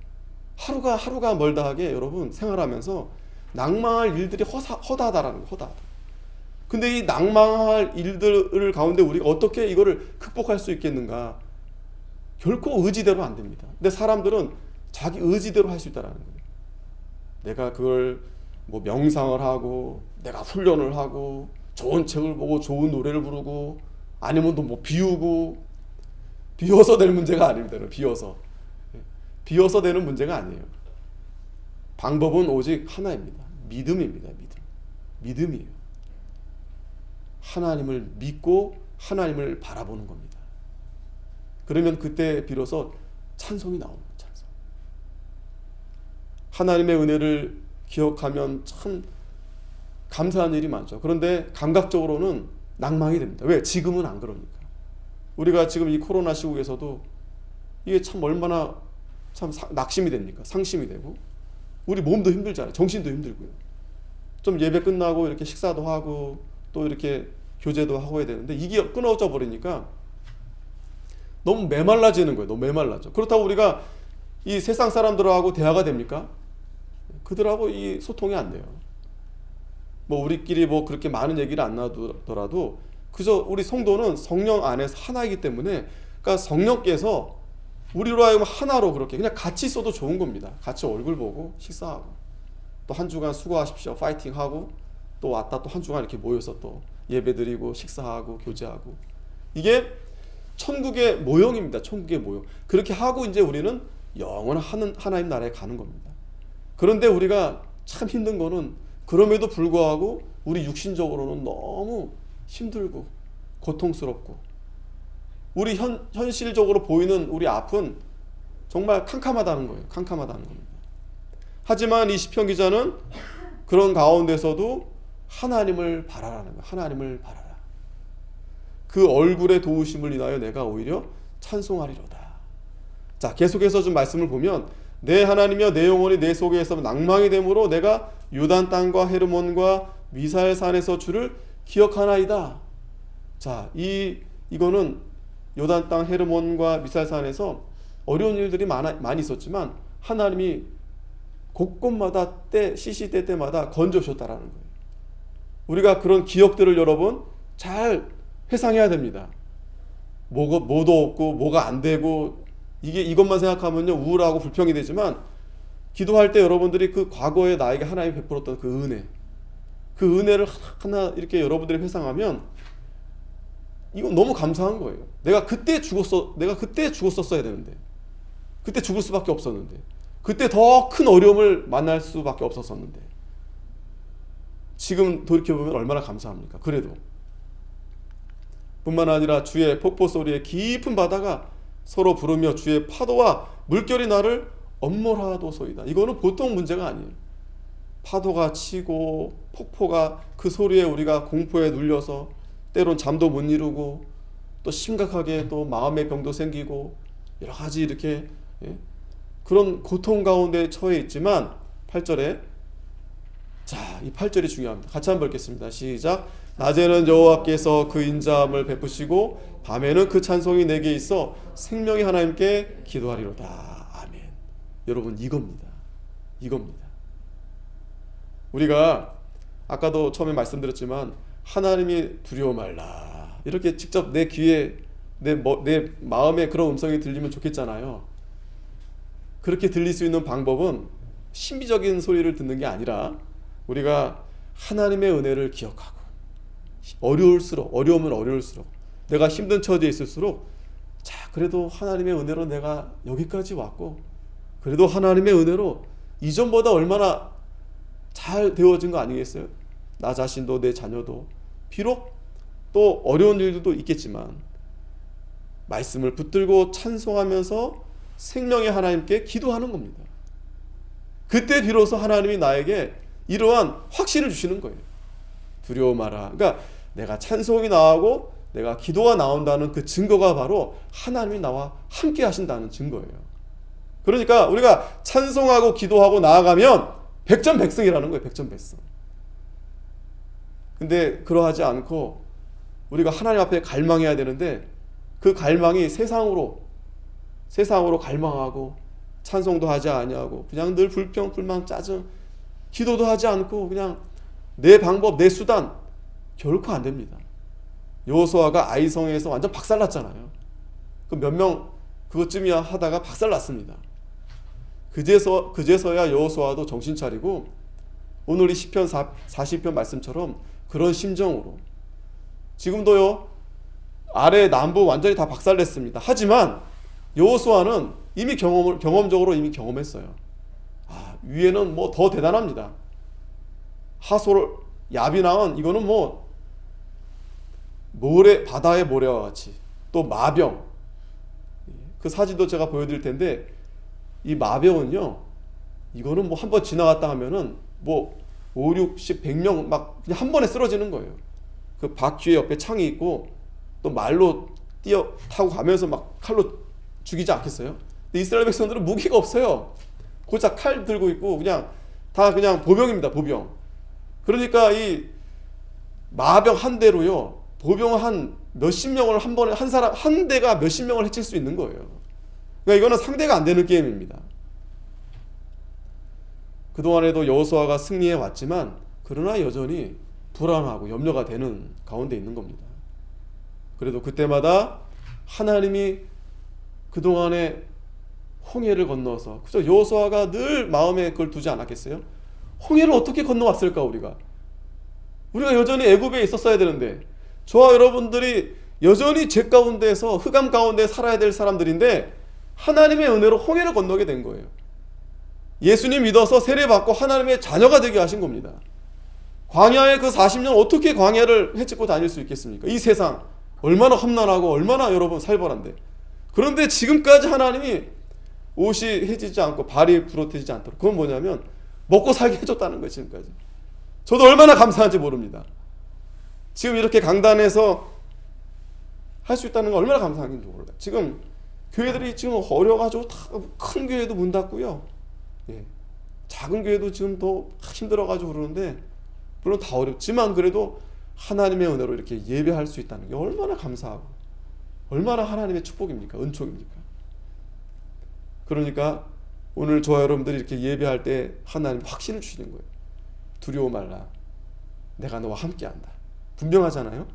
Speaker 1: 하루가 멀다 하게 여러분 생활하면서 낭망할 일들이 허다하다라는 거예요. 허다하다. 근데 이 낭망할 일들 가운데 우리가 어떻게 이거를 극복할 수 있겠는가? 결코 의지대로 안 됩니다. 근데 사람들은 자기 의지대로 할 수 있다는 거예요. 내가 그걸 뭐 명상을 하고, 내가 훈련을 하고, 좋은 책을 보고, 좋은 노래를 부르고, 아니면 또 뭐 비워서 될 문제가 아닙니다. 비워서 되는 문제가 아니에요. 방법은 오직 하나입니다. 믿음입니다. 믿음이에요. 하나님을 믿고 하나님을 바라보는 겁니다. 그러면 그때 비로소 찬송이 나옵니다. 찬송. 하나님의 은혜를 기억하면 참 감사한 일이 많죠. 그런데 감각적으로는 낭망이 됩니다. 왜? 지금은 안 그러니까. 우리가 지금 이 코로나 시국에서도 이게 참 얼마나 참 낙심이 됩니까? 상심이 되고, 우리 몸도 힘들잖아요. 정신도 힘들고요. 좀 예배 끝나고 이렇게 식사도 하고 또 이렇게 교제도 하고 해야 되는데 이게 끊어져 버리니까 너무 메말라지는 거예요. 너무 메말라져. 그렇다고 우리가 이 세상 사람들하고 대화가 됩니까? 그들하고 이 소통이 안 돼요. 뭐 우리끼리 뭐 그렇게 많은 얘기를 안 나누더라도 그저 우리 성도는 성령 안에서 하나이기 때문에, 그러니까 성령께서 우리로 하여금 하나로 그렇게 그냥 같이 있어도 좋은 겁니다. 같이 얼굴 보고 식사하고 또 한 주간 수고하십시오 파이팅하고 또 왔다 또 한 주간 이렇게 모여서 또 예배드리고 식사하고 교제하고, 이게 천국의 모형입니다. 천국의 모형. 그렇게 하고 이제 우리는 영원한 하나님 나라에 가는 겁니다. 그런데 우리가 참 힘든 거는 그럼에도 불구하고 우리 육신적으로는 너무 힘들고 고통스럽고 우리 현실적으로 보이는 우리 앞은 정말 캄캄하다는 거예요. 캄캄하다는 겁니다. 하지만 이 시편 기자는 그런 가운데서도 하나님을 바라라는 거예요. 하나님을 바라라. 그 얼굴의 도우심을 인하여 내가 오히려 찬송하리로다. 자, 계속해서 좀 말씀을 보면, 내 하나님이여 내 영혼이 내 속에서 낭망이 되므로 내가 요단 땅과 헤르몬과 미살산에서 주를 기억하나이다. 자, 이거는 요단 땅 헤르몬과 미살산에서 어려운 일들이 많이 있었지만 하나님이 곳곳마다 시시때 때마다 건져주셨다라는 거예요. 우리가 그런 기억들을 여러분 잘 회상해야 됩니다. 뭐도 없고 뭐가 안 되고 이것만 생각하면요 우울하고 불평이 되지만, 기도할 때 여러분들이 그 과거에 나에게 하나님이 베풀었던 그 은혜를 하나 이렇게 여러분들이 회상하면 이건 너무 감사한 거예요. 내가 그때 죽었었어야 되는데, 그때 죽을 수밖에 없었는데, 그때 더 큰 어려움을 만날 수밖에 없었었는데, 지금 돌이켜보면 얼마나 감사합니까? 그래도 뿐만 아니라 주의 폭포 소리에 깊은 바다가 서로 부르며 주의 파도와 물결이 나를 엄몰하도소이다. 이거는 보통 문제가 아니에요. 파도가 치고 폭포가 그 소리에 우리가 공포에 눌려서 때론 잠도 못 이루고 또 심각하게 또 마음의 병도 생기고 여러 가지 이렇게 그런 고통 가운데 처해 있지만 8절에 자, 이 8절이 중요합니다. 같이 한번 읽겠습니다. 시작. 낮에는 여호와께서 그 인자함을 베푸시고 밤에는 그 찬송이 내게 있어 생명의 하나님께 기도하리로다. 아멘. 여러분 이겁니다. 우리가 아까도 처음에 말씀드렸지만 하나님이 두려워 말라 이렇게 직접 내 귀에 내 마음에 그런 음성이 들리면 좋겠잖아요. 그렇게 들릴 수 있는 방법은 신비적인 소리를 듣는 게 아니라 우리가 하나님의 은혜를 기억하고 어려우면 어려울수록 내가 힘든 처지에 있을수록 자 그래도 하나님의 은혜로 내가 여기까지 왔고 그래도 하나님의 은혜로 이전보다 얼마나 잘 되어진 거 아니겠어요? 나 자신도 내 자녀도 비록 또 어려운 일들도 있겠지만 말씀을 붙들고 찬송하면서 생명의 하나님께 기도하는 겁니다. 그때 비로소 하나님이 나에게 이러한 확신을 주시는 거예요. 두려워 마라. 그러니까 내가 찬송이 나오고 내가 기도가 나온다는 그 증거가 바로 하나님이 나와 함께 하신다는 증거예요. 그러니까 우리가 찬송하고 기도하고 나아가면 백전백승이라는 거예요. 백전백승. 근데 그러하지 않고 우리가 하나님 앞에 갈망해야 되는데 그 갈망이 세상으로 갈망하고 찬송도 하지 아니하고 그냥 늘 불평, 불만, 짜증 기도도 하지 않고 그냥 내 방법, 내 수단 결코 안 됩니다. 여호수아가 아이성에서 완전 박살났잖아요. 그 몇 명 그것쯤이야 하다가 박살났습니다. 그제서야 여호수아도 정신 차리고 오늘 이 시편 40편 말씀처럼 그런 심정으로 지금도요 아래 남부 완전히 다 박살냈습니다. 하지만 여호수아는 이미 경험적으로 이미 경험했어요. 위에는 뭐 더 대단합니다. 하솔 야비나은 이거는 뭐 바다의 모래와 같이 또 마병 그 사진도 제가 보여드릴 텐데 이 마병은요 이거는 뭐 한번 지나갔다 하면은 뭐 5, 60, 100명 막 그냥 한 번에 쓰러지는 거예요. 그 바퀴에 옆에 창이 있고 또 말로 타고 가면서 막 칼로 죽이지 않겠어요? 근데 이스라엘 백성들은 무기가 없어요. 고작 칼 들고 있고 그냥 다 그냥 보병입니다. 보병. 그러니까 이 마병 한 대로요 보병 한 몇십 명을 한 번에 한 대가 몇십 명을 해칠 수 있는 거예요. 그러니까 이거는 상대가 안 되는 게임입니다. 그동안에도 여호수아가 승리해 왔지만 그러나 여전히 불안하고 염려가 되는 가운데 있는 겁니다. 그래도 그때마다 하나님이 그동안에 홍해를 건너서 그죠? 여호수아가 늘 마음에 그걸 두지 않았겠어요? 홍해를 어떻게 건너왔을까 우리가 여전히 애굽에 있었어야 되는데 저와 여러분들이 여전히 죄 가운데서 흑암 가운데 살아야 될 사람들인데 하나님의 은혜로 홍해를 건너게 된 거예요. 예수님 믿어서 세례받고 하나님의 자녀가 되게 하신 겁니다. 광야의 그 40년 어떻게 광야를 헤치고 다닐 수 있겠습니까? 이 세상 얼마나 험난하고 얼마나 여러분 살벌한데 그런데 지금까지 하나님이 옷이 해지지 않고 발이 부러뜨리지 않도록 그건 뭐냐면 먹고 살게 해줬다는 거예요. 지금까지 저도 얼마나 감사한지 모릅니다. 지금 이렇게 강단에서 할 수 있다는 건 얼마나 감사한지 몰라요. 지금 교회들이 지금 어려가지고 다 큰 교회도 문 닫고요 작은 교회도 지금 더 힘들어가지고 그러는데 물론 다 어렵지만 그래도 하나님의 은혜로 이렇게 예배할 수 있다는 게 얼마나 감사하고 얼마나 하나님의 축복입니까? 은총입니까? 그러니까 오늘 저와 여러분들이 이렇게 예배할 때 하나님 확신을 주시는 거예요. 두려워 말라. 내가 너와 함께한다. 분명하잖아요.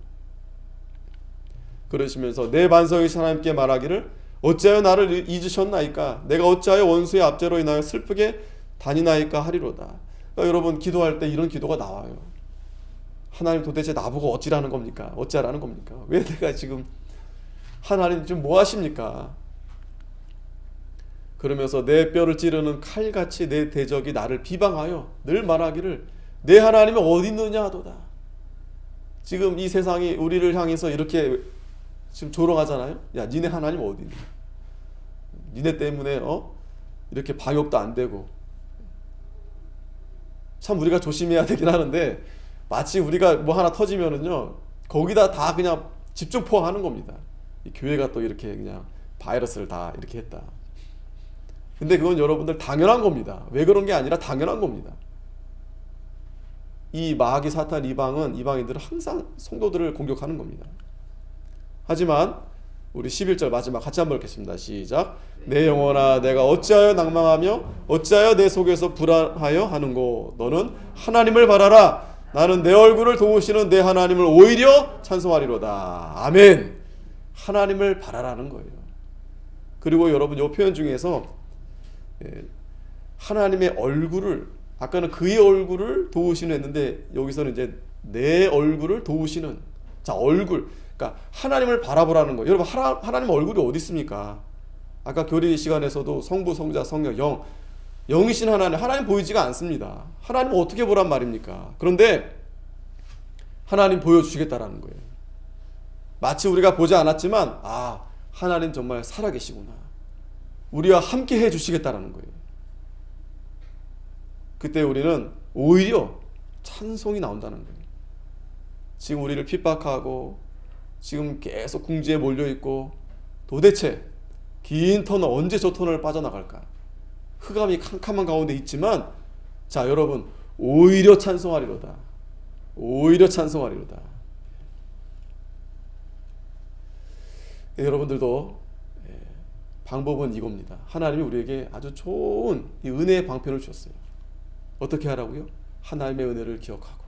Speaker 1: 그러시면서 내 반석이신 하나님께 말하기를 어찌하여 나를 잊으셨나이까? 내가 어찌하여 원수의 압제로 인하여 슬프게 다니나이까 하리로다. 그러니까 여러분 기도할 때 이런 기도가 나와요. 하나님 도대체 나보고 어찌라는 겁니까? 어찌하라는 겁니까? 왜 내가 지금 하나님 지금 뭐 하십니까? 그러면서 내 뼈를 찌르는 칼같이 내 대적이 나를 비방하여 늘 말하기를 내 하나님은 어디 있느냐 하도다. 지금 이 세상이 우리를 향해서 이렇게 지금 조롱하잖아요. 야, 니네 하나님 어디 있냐? 니네 때문에 이렇게 방역도 안 되고. 참 우리가 조심해야 되긴 하는데 마치 우리가 뭐 하나 터지면은요 거기다 다 그냥 집중 포함하는 겁니다. 이 교회가 또 이렇게 그냥 바이러스를 다 이렇게 했다. 근데 그건 여러분들 당연한 겁니다. 왜 그런 게 아니라 당연한 겁니다. 이 마귀 사탄 이방인들은 항상 성도들을 공격하는 겁니다. 하지만 우리 11절 마지막 같이 한번 읽겠습니다. 시작. 내 영혼아 내가 어찌하여 낭망하며 어찌하여 내 속에서 불안하여 하는고 너는 하나님을 바라라. 나는 내 얼굴을 도우시는 내 하나님을 오히려 찬송하리로다. 아멘. 하나님을 바라라는 거예요. 그리고 여러분 이 표현 중에서 하나님의 얼굴을 아까는 그의 얼굴을 도우시는 했는데 여기서는 이제 내 얼굴을 도우시는 자 얼굴 그러니까 하나님을 바라보라는 거예요. 여러분 하나님 얼굴이 어디 있습니까? 아까 교리 시간에서도 성부 성자 성령 영이신 하나님 보이지가 않습니다. 하나님을 어떻게 보란 말입니까? 그런데 하나님 보여주시겠다라는 거예요. 마치 우리가 보지 않았지만 하나님 정말 살아계시구나. 우리와 함께 해주시겠다라는 거예요. 그때 우리는 오히려 찬송이 나온다는 거예요. 지금 우리를 핍박하고 지금 계속 궁지에 몰려있고 도대체 긴 터널 언제 저 터널을 빠져나갈까? 흑암이 캄캄한 가운데 있지만 자 여러분 오히려 찬송하리로다. 오히려 찬송하리로다. 여러분들도 방법은 이겁니다. 하나님이 우리에게 아주 좋은 이 은혜의 방편을 주셨어요. 어떻게 하라고요? 하나님의 은혜를 기억하고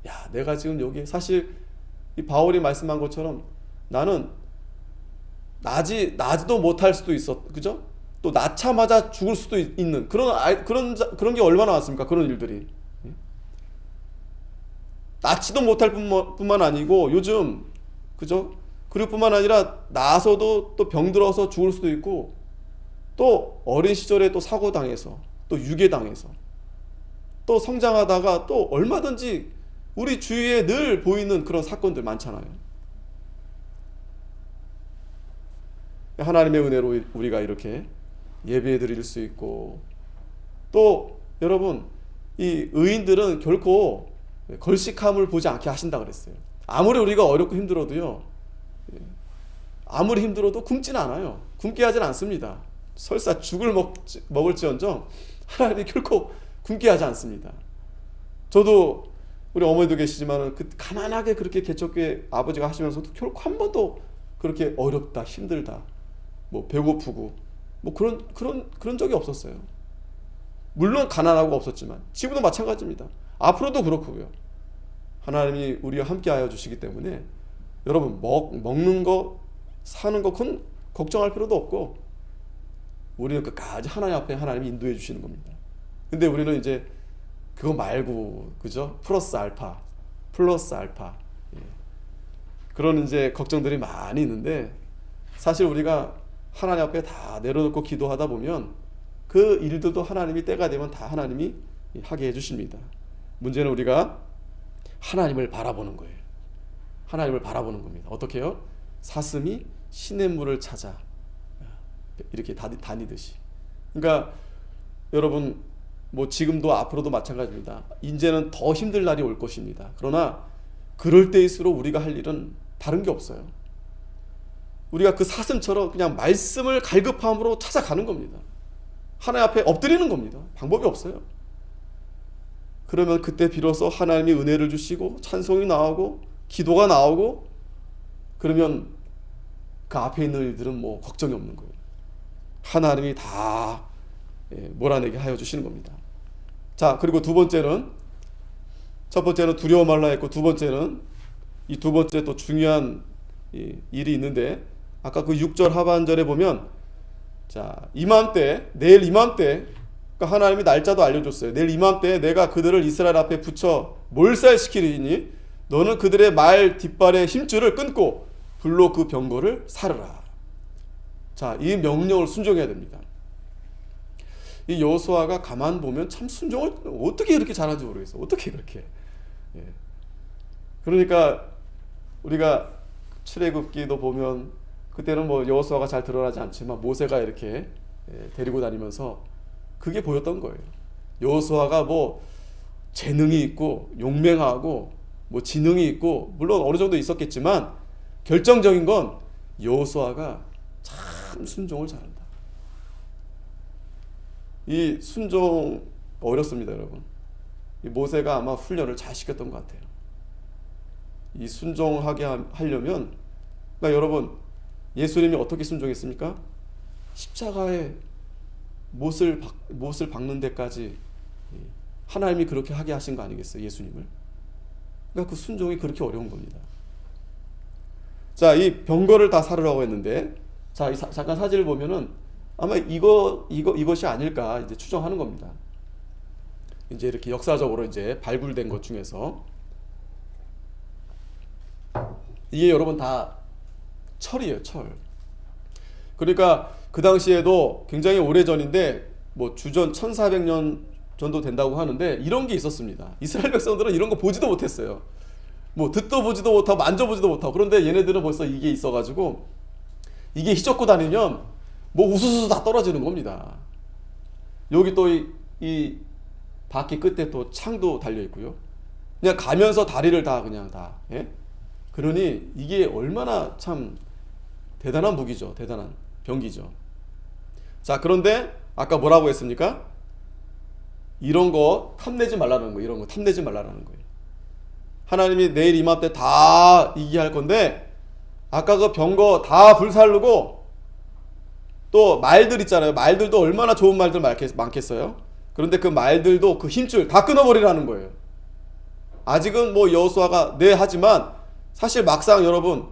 Speaker 1: 야 내가 지금 여기 사실 이 바울이 말씀한 것처럼 나는 나지도 못할 수도 있어. 그죠? 또 낳자마자 죽을 수도 있는 그런 게 얼마나 많습니까? 그런 일들이. 낳지도 못할 뿐만 아니고 요즘 그죠? 그리고 뿐만 아니라 나서도 또 병들어서 죽을 수도 있고 또 어린 시절에 또 사고 당해서 또 유괴 당해서 또 성장하다가 또 얼마든지 우리 주위에 늘 보이는 그런 사건들 많잖아요. 하나님의 은혜로 우리가 이렇게 예배 드릴 수 있고 또 여러분 이 의인들은 결코 걸식함을 보지 않게 하신다 그랬어요. 아무리 우리가 어렵고 힘들어도요. 아무리 힘들어도 굶지는 않아요. 굶게 하진 않습니다. 설사 죽을 먹을지언정 하나님이 결코 굶게 하지 않습니다. 저도 우리 어머니도 계시지만 가난하게 그렇게 개척교회 아버지가 하시면서도 결코 한 번도 그렇게 어렵다 힘들다 뭐 배고프고 뭐 그런 적이 없었어요. 물론 가난하고 없었지만 지금도 마찬가지입니다. 앞으로도 그렇고요. 하나님이 우리와 함께하여 주시기 때문에 여러분 먹는 거 사는 거 그건 걱정할 필요도 없고 우리는 끝까지 하나님 앞에 하나님이 인도해 주시는 겁니다. 근데 우리는 이제 그거 말고 그죠? 플러스 알파 예. 그런 이제 걱정들이 많이 있는데 사실 우리가 하나님 앞에 다 내려놓고 기도하다 보면 그 일들도 하나님이 때가 되면 다 하나님이 하게 해주십니다. 문제는 우리가 하나님을 바라보는 거예요. 하나님을 바라보는 겁니다. 어떻게 해요? 사슴이 시냇물을 찾아 이렇게 다니듯이. 그러니까 여러분 뭐 지금도 앞으로도 마찬가지입니다. 이제는 더 힘들 날이 올 것입니다. 그러나 그럴 때일수록 우리가 할 일은 다른 게 없어요. 우리가 그 사슴처럼 그냥 말씀을 갈급함으로 찾아가는 겁니다. 하나님 앞에 엎드리는 겁니다. 방법이 없어요. 그러면 그때 비로소 하나님이 은혜를 주시고 찬송이 나오고 기도가 나오고 그러면 그 앞에 있는 일들은 뭐 걱정이 없는 거예요. 하나님이 다 몰아내게 하여 주시는 겁니다. 자, 그리고 두 번째는 첫 번째는 두려워 말라 했고 두 번째는 이 두 번째 또 중요한 일이 있는데 아까 그 6절 하반절에 보면 자 이맘때 내일 이맘때 그러니까 하나님이 날짜도 알려줬어요. 내일 이맘때 내가 그들을 이스라엘 앞에 붙여 몰살시키리니 너는 그들의 말 뒷발의 힘줄을 끊고 불로 그 병거를 사르라. 자, 이 명령을 순종해야 됩니다. 이 여호수아가 가만 보면 참 순종을 어떻게 이렇게 잘하는지 모르겠어. 어떻게 그렇게. 예. 그러니까 우리가 출애굽기도 보면 그때는 뭐 여호수아가 잘 드러나지 않지만 모세가 이렇게 데리고 다니면서 그게 보였던 거예요. 여호수아가 뭐 재능이 있고 용맹하고 뭐 지능이 있고 물론 어느 정도 있었겠지만 결정적인 건 여호수아가 참 순종을 잘한다. 이 순종 어렵습니다, 여러분. 이 모세가 아마 훈련을 잘 시켰던 것 같아요. 이 순종하게 하려면, 그러니까 여러분, 예수님이 어떻게 순종했습니까? 십자가에 못을 박는 데까지 하나님이 그렇게 하게 하신 거 아니겠어요, 예수님을? 그러니까 그 순종이 그렇게 어려운 겁니다. 자, 이 병거를 다 사르라고 했는데, 자, 잠깐 사진을 보면은 아마 이것이 아닐까 이제 추정하는 겁니다. 이제 이렇게 역사적으로 이제 발굴된 것 중에서 이게 여러분 다 철이에요, 철. 그러니까 그 당시에도 굉장히 오래전인데 뭐 주전 1400년 정도 된다고 하는데 이런 게 있었습니다. 이스라엘 백성들은 이런 거 보지도 못했어요. 뭐 듣도 보지도 못하고 만져보지도 못하고. 그런데 얘네들은 벌써 이게 있어가지고 이게 휘젓고 다니면 뭐 우수수 다 떨어지는 겁니다. 여기 또 이 바퀴 끝에 또 창도 달려 있고요. 그냥 가면서 다리를 다 그냥 다. 예? 그러니 이게 얼마나 참 대단한 무기죠. 대단한 병기죠. 자, 그런데 아까 뭐라고 했습니까? 이런 거 탐내지 말라는 거예요. 이런 거 탐내지 말라는 거예요. 하나님이 내일 이맘때 다 이기게 할 건데 아까 그 병거 다 불살르고 또 말들 있잖아요. 말들도 얼마나 좋은 말들 많겠어요. 그런데 그 말들도 그 힘줄 다 끊어버리라는 거예요. 아직은 뭐 여호수아가 네 하지만 사실 막상 여러분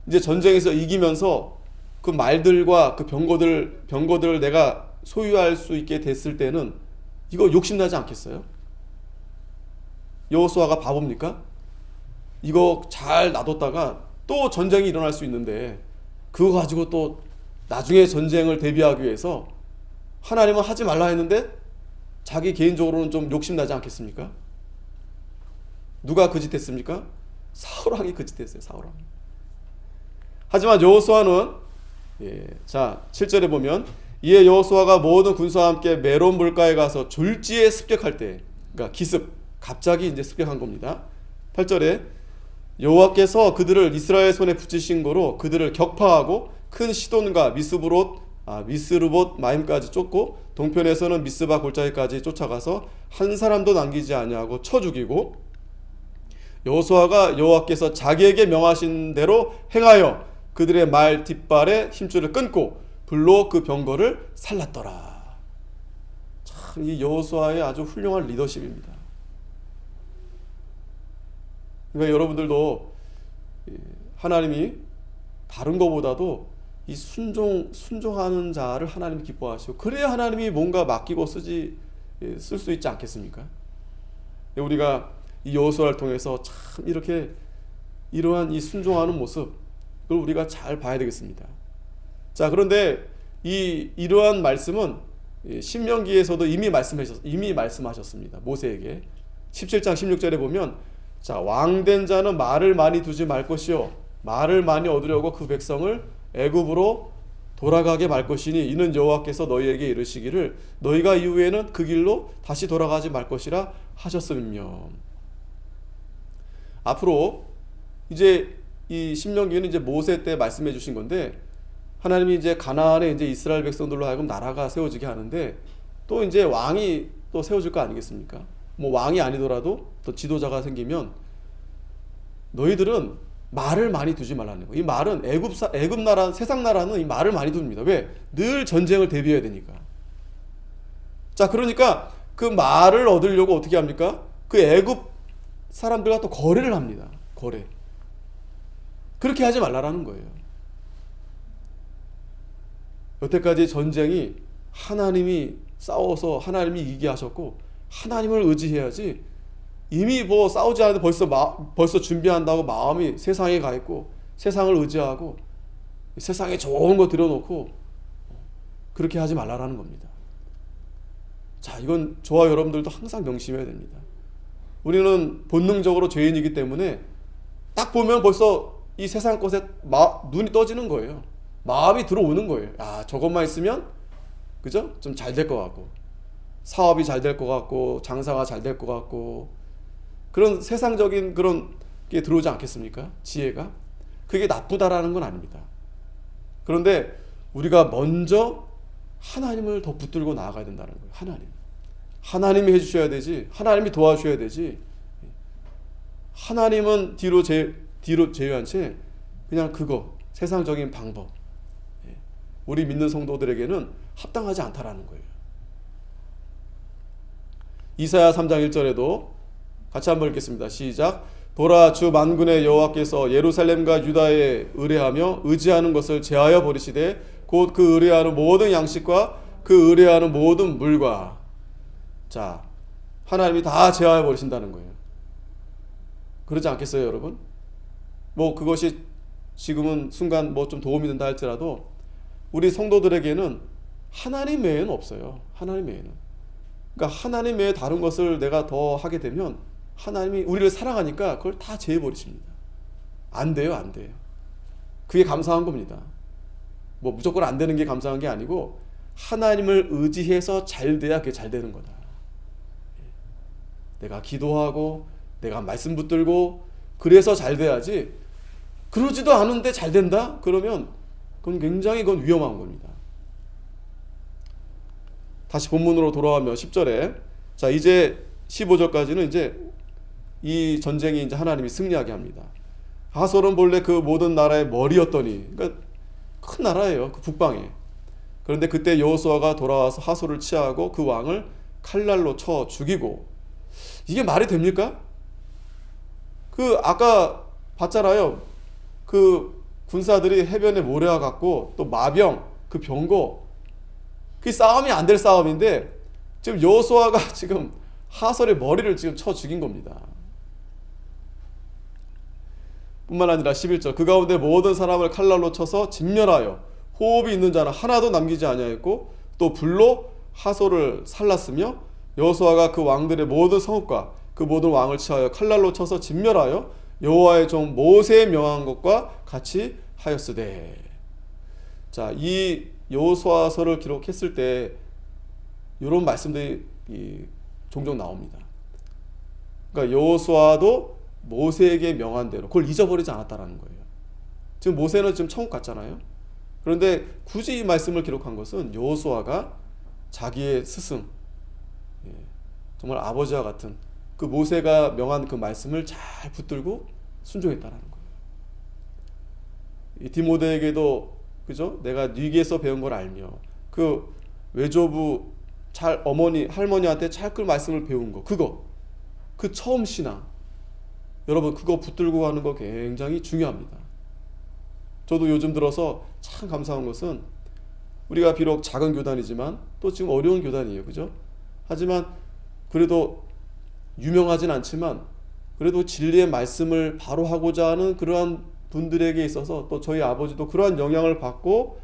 Speaker 1: 이제 전쟁에서 이기면서 그 말들과 그 병거들을 내가 소유할 수 있게 됐을 때는 이거 욕심나지 않겠어요? 여호수아가 바보입니까? 이거 잘 놔뒀다가 또 전쟁이 일어날 수 있는데 그거 가지고 또 나중에 전쟁을 대비하기 위해서 하나님은 하지 말라 했는데 자기 개인적으로는 좀 욕심나지 않겠습니까? 누가 그 짓 했습니까? 사울왕이 그 짓 했어요. 사울왕. 하지만 여호수아는 자 7절에 보면 이에 여호수아가 모든 군사와 함께 메론 물가에 가서 졸지에 습격할 때, 그러니까 기습, 갑자기 이제 습격한 겁니다. 8절에 여호와께서 그들을 이스라엘 손에 붙이신 거로 그들을 격파하고 큰 시돈과 미스르봇 마임까지 쫓고 동편에서는 미스바 골짜기까지 쫓아가서 한 사람도 남기지 아니하고 쳐 죽이고 여호수아가 여호와께서 자기에게 명하신 대로 행하여 그들의 말 뒷발에 힘줄을 끊고 불로 그 병거를 살랐더라. 참 이 여호수아의 아주 훌륭한 리더십입니다. 그러니까 여러분들도 하나님이 다른 것보다도 이 순종하는 자를 하나님이 기뻐하시고 그래야 하나님이 뭔가 맡기고 쓸 수 있지 않겠습니까? 우리가 이 여호수아를 통해서 참 이러한 이 순종하는 모습을 우리가 잘 봐야 되겠습니다. 자, 그런데 이러한 말씀은 신명기에서도 이미 말씀하셨습니다. 모세에게 17장 16절에 보면 자, 왕된 자는 말을 많이 두지 말 것이요 말을 많이 얻으려고 그 백성을 애굽으로 돌아가게 말 것이니 이는 여호와께서 너희에게 이르시기를 너희가 이후에는 그 길로 다시 돌아가지 말 것이라 하셨음이며. 앞으로 이제 이 신명기는 이제 모세 때 말씀해 주신 건데 하나님이 이제 가나안에 이제 이스라엘 백성들로 하여금 나라가 세워지게 하는데 또 이제 왕이 또 세워질 거 아니겠습니까? 뭐 왕이 아니더라도 또 지도자가 생기면 너희들은 말을 많이 두지 말라는 거예요. 이 말은 애굽 나라, 세상 나라는 이 말을 많이 둡니다. 왜? 늘 전쟁을 대비해야 되니까. 자, 그러니까 그 말을 얻으려고 어떻게 합니까? 그 애굽 사람들과 또 거래를 합니다. 거래. 그렇게 하지 말라라는 거예요. 여태까지 전쟁이 하나님이 싸워서 하나님이 이기게 하셨고 하나님을 의지해야지 이미 뭐 싸우지 않는데 벌써 준비한다고 마음이 세상에 가 있고 세상을 의지하고 세상에 좋은 거 들여놓고 그렇게 하지 말라라는 겁니다. 자, 이건 저와 여러분들도 항상 명심해야 됩니다. 우리는 본능적으로 죄인이기 때문에 딱 보면 벌써 이 세상 것에 눈이 떠지는 거예요. 마음이 들어오는 거예요. 아, 저것만 있으면 그죠? 좀 잘 될 것 같고, 사업이 잘 될 것 같고, 장사가 잘 될 것 같고, 그런 세상적인 그런 게 들어오지 않겠습니까? 지혜가. 그게 나쁘다라는 건 아닙니다. 그런데 우리가 먼저 하나님을 더 붙들고 나아가야 된다는 거예요. 하나님이 해주셔야 되지, 하나님이 도와주셔야 되지, 하나님은 뒤로 제외한 채 그냥 그거 세상적인 방법, 우리 믿는 성도들에게는 합당하지 않다라는 거예요. 이사야 3장 1절에도 같이 한번 읽겠습니다. 시작. 보라, 주 만군의 여호와께서 예루살렘과 유다에 의뢰하며 의지하는 것을 제하여 버리시되 곧 그 의뢰하는 모든 양식과 그 의뢰하는 모든 물과. 자, 하나님이 다 제하여 버리신다는 거예요. 그러지 않겠어요, 여러분? 뭐 그것이 지금은 순간 뭐 좀 도움이 된다 할지라도 우리 성도들에게는 하나님 외에는 없어요. 하나님 외에는. 그러니까 하나님 외에 다른 것을 내가 더 하게 되면 하나님이 우리를 사랑하니까 그걸 다 제해버리십니다. 안 돼요, 안 돼요. 그게 감사한 겁니다. 뭐 무조건 안 되는 게 감사한 게 아니고 하나님을 의지해서 잘 돼야 그게 잘 되는 거다. 내가 기도하고 내가 말씀 붙들고 그래서 잘 돼야지, 그러지도 않은데 잘 된다? 그러면 그건 굉장히 위험한 겁니다. 다시 본문으로 돌아가면 10절에, 자, 이제 15절까지는 이제 이 전쟁이 이제 하나님이 승리하게 합니다. 하솔은 본래 그 모든 나라의 머리였더니, 그러니까 큰 나라예요, 그 북방에. 그런데 그때 여호수아가 돌아와서 하솔을 치하고 그 왕을 칼날로 쳐 죽이고. 이게 말이 됩니까? 그 아까 봤잖아요. 그 군사들이 해변에 모래와 같고 또 마병, 그 병거, 그 싸움이 안 될 싸움인데 지금 여호수아가 지금 하솔의 머리를 지금 쳐 죽인 겁니다. 뿐만 아니라 11절, 그 가운데 모든 사람을 칼날로 쳐서 진멸하여 호흡이 있는 자는 하나도 남기지 아니하였고 또 불로 하솔을 살랐으며 여호수아가 그 왕들의 모든 성읍과 그 모든 왕을 치하여 칼날로 쳐서 진멸하여 여호와의 종 모세에 명한 것과 같이 하였으되. 자, 이 여호수아서를 기록했을 때 이런 말씀들이 종종 나옵니다. 그러니까 여호수아도 모세에게 명한 대로 그걸 잊어버리지 않았다라는 거예요. 지금 모세는 지금 천국 갔잖아요. 그런데 굳이 이 말씀을 기록한 것은 여호수아가 자기의 스승, 정말 아버지와 같은 그 모세가 명한 그 말씀을 잘 붙들고 순종했다라는 거예요. 이 디모데에게도, 그죠? 내가 네게서 배운 걸 알며 그 외조부 어머니 할머니한테 잘 그 말씀을 배운 거, 그 처음 신앙, 여러분 그거 붙들고 가는 거 굉장히 중요합니다. 저도 요즘 들어서 참 감사한 것은 우리가 비록 작은 교단이지만 또 지금 어려운 교단이에요, 그죠? 하지만 그래도 유명하진 않지만 그래도 진리의 말씀을 바로 하고자 하는 그러한 분들에게 있어서 또 저희 아버지도 그러한 영향을 받고,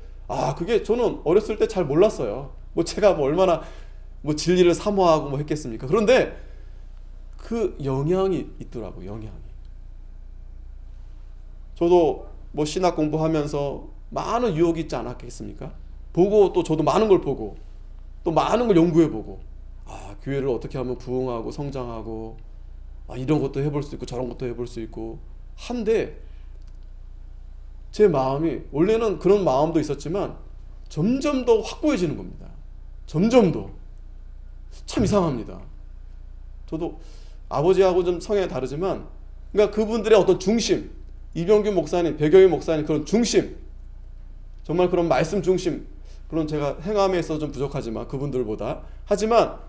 Speaker 1: 그게 저는 어렸을 때 잘 몰랐어요. 뭐 제가 뭐 얼마나 뭐 진리를 사모하고 뭐 했겠습니까? 그런데 그 영향이 있더라고요. 영향이. 저도 뭐 신학 공부하면서 많은 유혹이 있지 않았겠습니까? 보고 또 저도 많은 걸 보고 또 많은 걸 연구해보고, 교회를 어떻게 하면 부흥하고 성장하고, 이런 것도 해볼 수 있고 저런 것도 해볼 수 있고 한데, 제 마음이 원래는 그런 마음도 있었지만 점점 더 확고해지는 겁니다. 점점 더. 참 이상합니다. 저도 아버지하고 좀 성향이 다르지만, 그러니까 그분들의 어떤 중심, 이병규 목사님, 백여희 목사님, 그런 중심, 정말 그런 말씀 중심, 물론 제가 행함에 있어서 좀 부족하지만 그분들보다, 하지만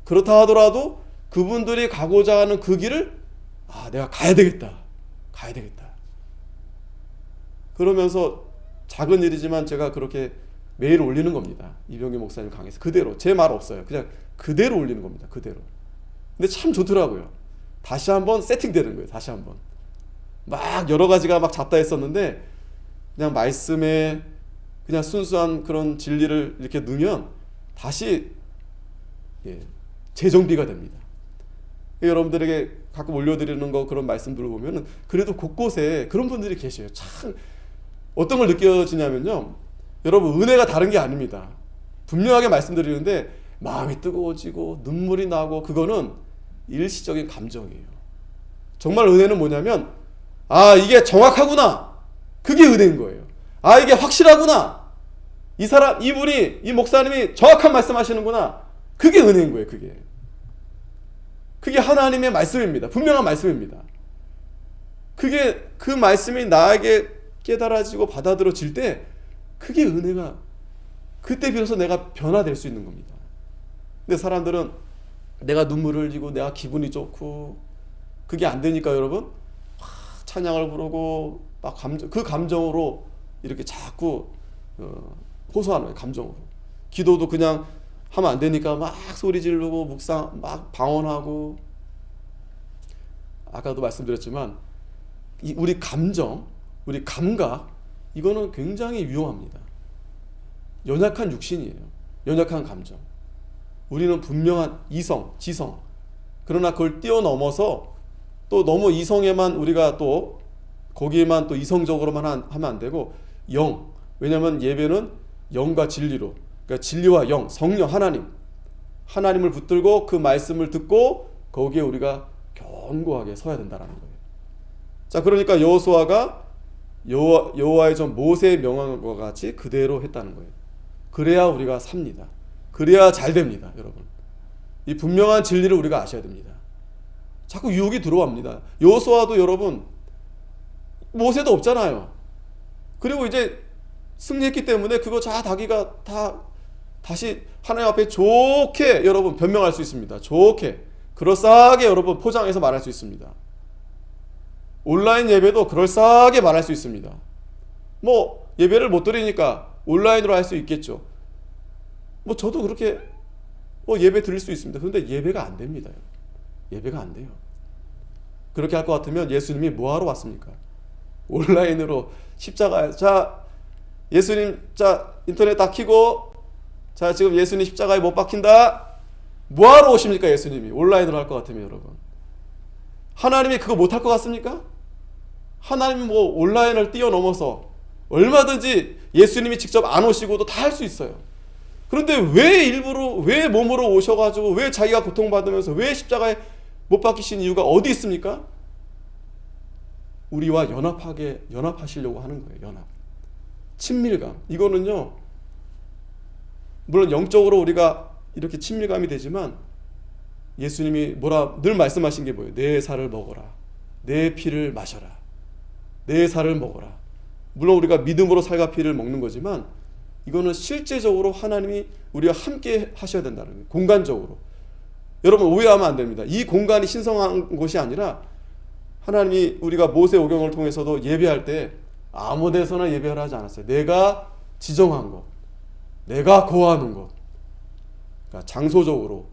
Speaker 1: 그렇다 하더라도 그분들이 가고자 하는 그 길을 내가 가야 되겠다. 그러면서 작은 일이지만 제가 그렇게 매일 올리는 겁니다. 이병규 목사님 강의에서 그대로, 제 말 없어요. 그냥 그대로 올리는 겁니다. 그대로. 근데 참 좋더라고요. 다시 한번 세팅되는 거예요. 다시 한번 막 여러 가지가 막 잡다 했었는데 그냥 말씀에 그냥 순수한 그런 진리를 이렇게 넣으면 다시 재정비가 됩니다. 여러분들에게 가끔 올려드리는 거 그런 말씀들을 보면은 그래도 곳곳에 그런 분들이 계셔요. 참 어떤 걸 느껴지냐면요, 여러분 은혜가 다른 게 아닙니다. 분명하게 말씀드리는데 마음이 뜨거워지고 눈물이 나고 그거는 일시적인 감정이에요. 정말 은혜는 뭐냐면 이게 정확하구나, 그게 은혜인 거예요. 이게 확실하구나, 이분이 이 목사님이 정확한 말씀하시는구나, 그게 은혜인 거예요. 그게 하나님의 말씀입니다. 분명한 말씀입니다. 그 말씀이 나에게 깨달아지고 받아들여질 때 그게 은혜가, 그때 비로소 내가 변화될 수 있는 겁니다. 근데 사람들은 내가 눈물을 흘리고 내가 기분이 좋고 그게 안 되니까 여러분 찬양을 부르고 막 그 감정으로 이렇게 자꾸 호소하는 거예요. 감정으로. 기도도 그냥 하면 안 되니까 막 소리 지르고 묵상 막 방언하고. 아까도 말씀드렸지만 우리 감정, 우리 감각, 이거는 굉장히 위험합니다. 연약한 육신이에요. 연약한 감정. 우리는 분명한 이성, 지성, 그러나 그걸 뛰어넘어서 또 너무 이성에만 우리가 또 거기에만 또 이성적으로만 하면 안 되고 영, 왜냐하면 예배는 영과 진리로, 그러니까 진리와 영, 성령, 하나님을 붙들고 그 말씀을 듣고 거기에 우리가 견고하게 서야 된다는 거예요. 자, 그러니까 여호수아가 여호와의 전 모세의 명령과 같이 그대로 했다는 거예요. 그래야 우리가 삽니다. 그래야 잘 됩니다, 여러분. 이 분명한 진리를 우리가 아셔야 됩니다. 자꾸 유혹이 들어옵니다. 여호수아도 여러분 모세도 없잖아요. 그리고 이제 승리했기 때문에 그거 자기가 다시 하나님 앞에 좋게 여러분 변명할 수 있습니다. 좋게 그럴싸하게 여러분 포장해서 말할 수 있습니다. 온라인 예배도 그럴싸하게 말할 수 있습니다. 뭐 예배를 못 드리니까 온라인으로 할 수 있겠죠. 뭐 저도 그렇게 예배 드릴 수 있습니다. 그런데 예배가 안 됩니다. 예배가 안 돼요. 그렇게 할 것 같으면 예수님이 뭐하러 왔습니까? 온라인으로 십자가에 예수님 인터넷 다 켜고 지금 예수님 십자가에 못 박힌다. 뭐하러 오십니까? 예수님이 온라인으로 할 것 같으면 여러분, 하나님이 그거 못할 것 같습니까? 하나님이 온라인을 뛰어넘어서 얼마든지 예수님이 직접 안 오시고도 다 할 수 있어요. 그런데 왜 몸으로 오셔가지고 왜 자기가 고통받으면서 왜 십자가에 못 박히신 이유가 어디 있습니까? 우리와 연합하시려고 하는 거예요. 연합, 친밀감. 이거는요, 물론 영적으로 우리가 이렇게 친밀감이 되지만 예수님이 늘 말씀하신 게 뭐예요? 내 살을 먹어라, 내 피를 마셔라, 내 살을 먹어라. 물론 우리가 믿음으로 살과 피를 먹는 거지만 이거는 실제적으로 하나님이 우리와 함께 하셔야 된다는 거예요. 공간적으로. 여러분 오해하면 안 됩니다. 이 공간이 신성한 곳이 아니라 하나님이 우리가 모세 오경을 통해서도 예배할 때 아무 데서나 예배를 하지 않았어요. 내가 지정한 곳, 내가 거하는 곳, 그러니까 장소적으로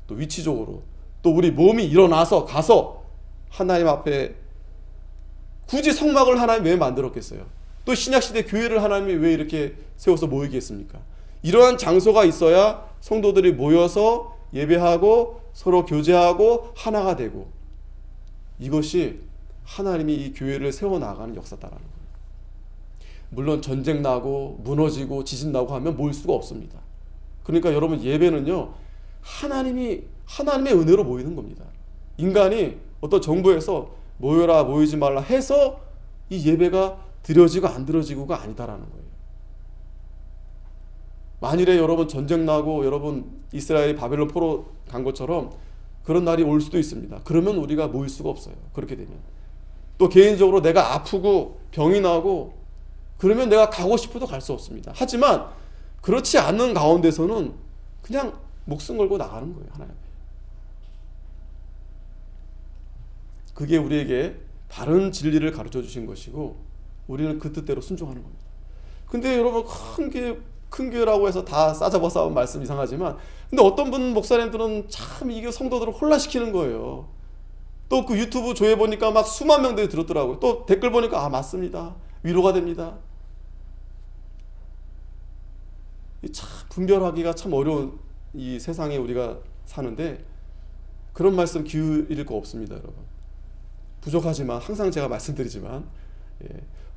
Speaker 1: 또 위치적으로 또 우리 몸이 일어나서 가서 하나님 앞에, 굳이 성막을 하나님 왜 만들었겠어요? 또 신약시대 교회를 하나님이 왜 이렇게 세워서 모이게 했습니까? 이러한 장소가 있어야 성도들이 모여서 예배하고 서로 교제하고 하나가 되고, 이것이 하나님이 이 교회를 세워나가는 역사다라는 거예요. 물론 전쟁 나고 무너지고 지진 나고 하면 모일 수가 없습니다. 그러니까 여러분 예배는요, 하나님의 은혜로 모이는 겁니다. 인간이 어떤 정부에서 모여라 모이지 말라 해서 이 예배가 드려지고 안 드려지고가 아니다라는 거예요. 만일에 여러분 전쟁 나고 여러분 이스라엘이 바벨론 포로 간 것처럼 그런 날이 올 수도 있습니다. 그러면 우리가 모일 수가 없어요. 그렇게 되면 또 개인적으로 내가 아프고 병이 나고 그러면 내가 가고 싶어도 갈 수 없습니다. 하지만 그렇지 않은 가운데서는 그냥 목숨 걸고 나가는 거예요. 하나님. 그게 우리에게 바른 진리를 가르쳐 주신 것이고 우리는 그 뜻대로 순종하는 겁니다. 근데 여러분 큰 교회라고 해서 다 싸잡아 싸운 말씀 이상하지만, 근데 어떤 목사님들은 참 이게 성도들을 혼란시키는 거예요. 또 그 유튜브 조회 보니까 막 수만 명들이 들었더라고요. 또 댓글 보니까 맞습니다. 위로가 됩니다. 참 분별하기가 참 어려운 이 세상에 우리가 사는데 그런 말씀 기울일 거 없습니다, 여러분. 부족하지만 항상 제가 말씀드리지만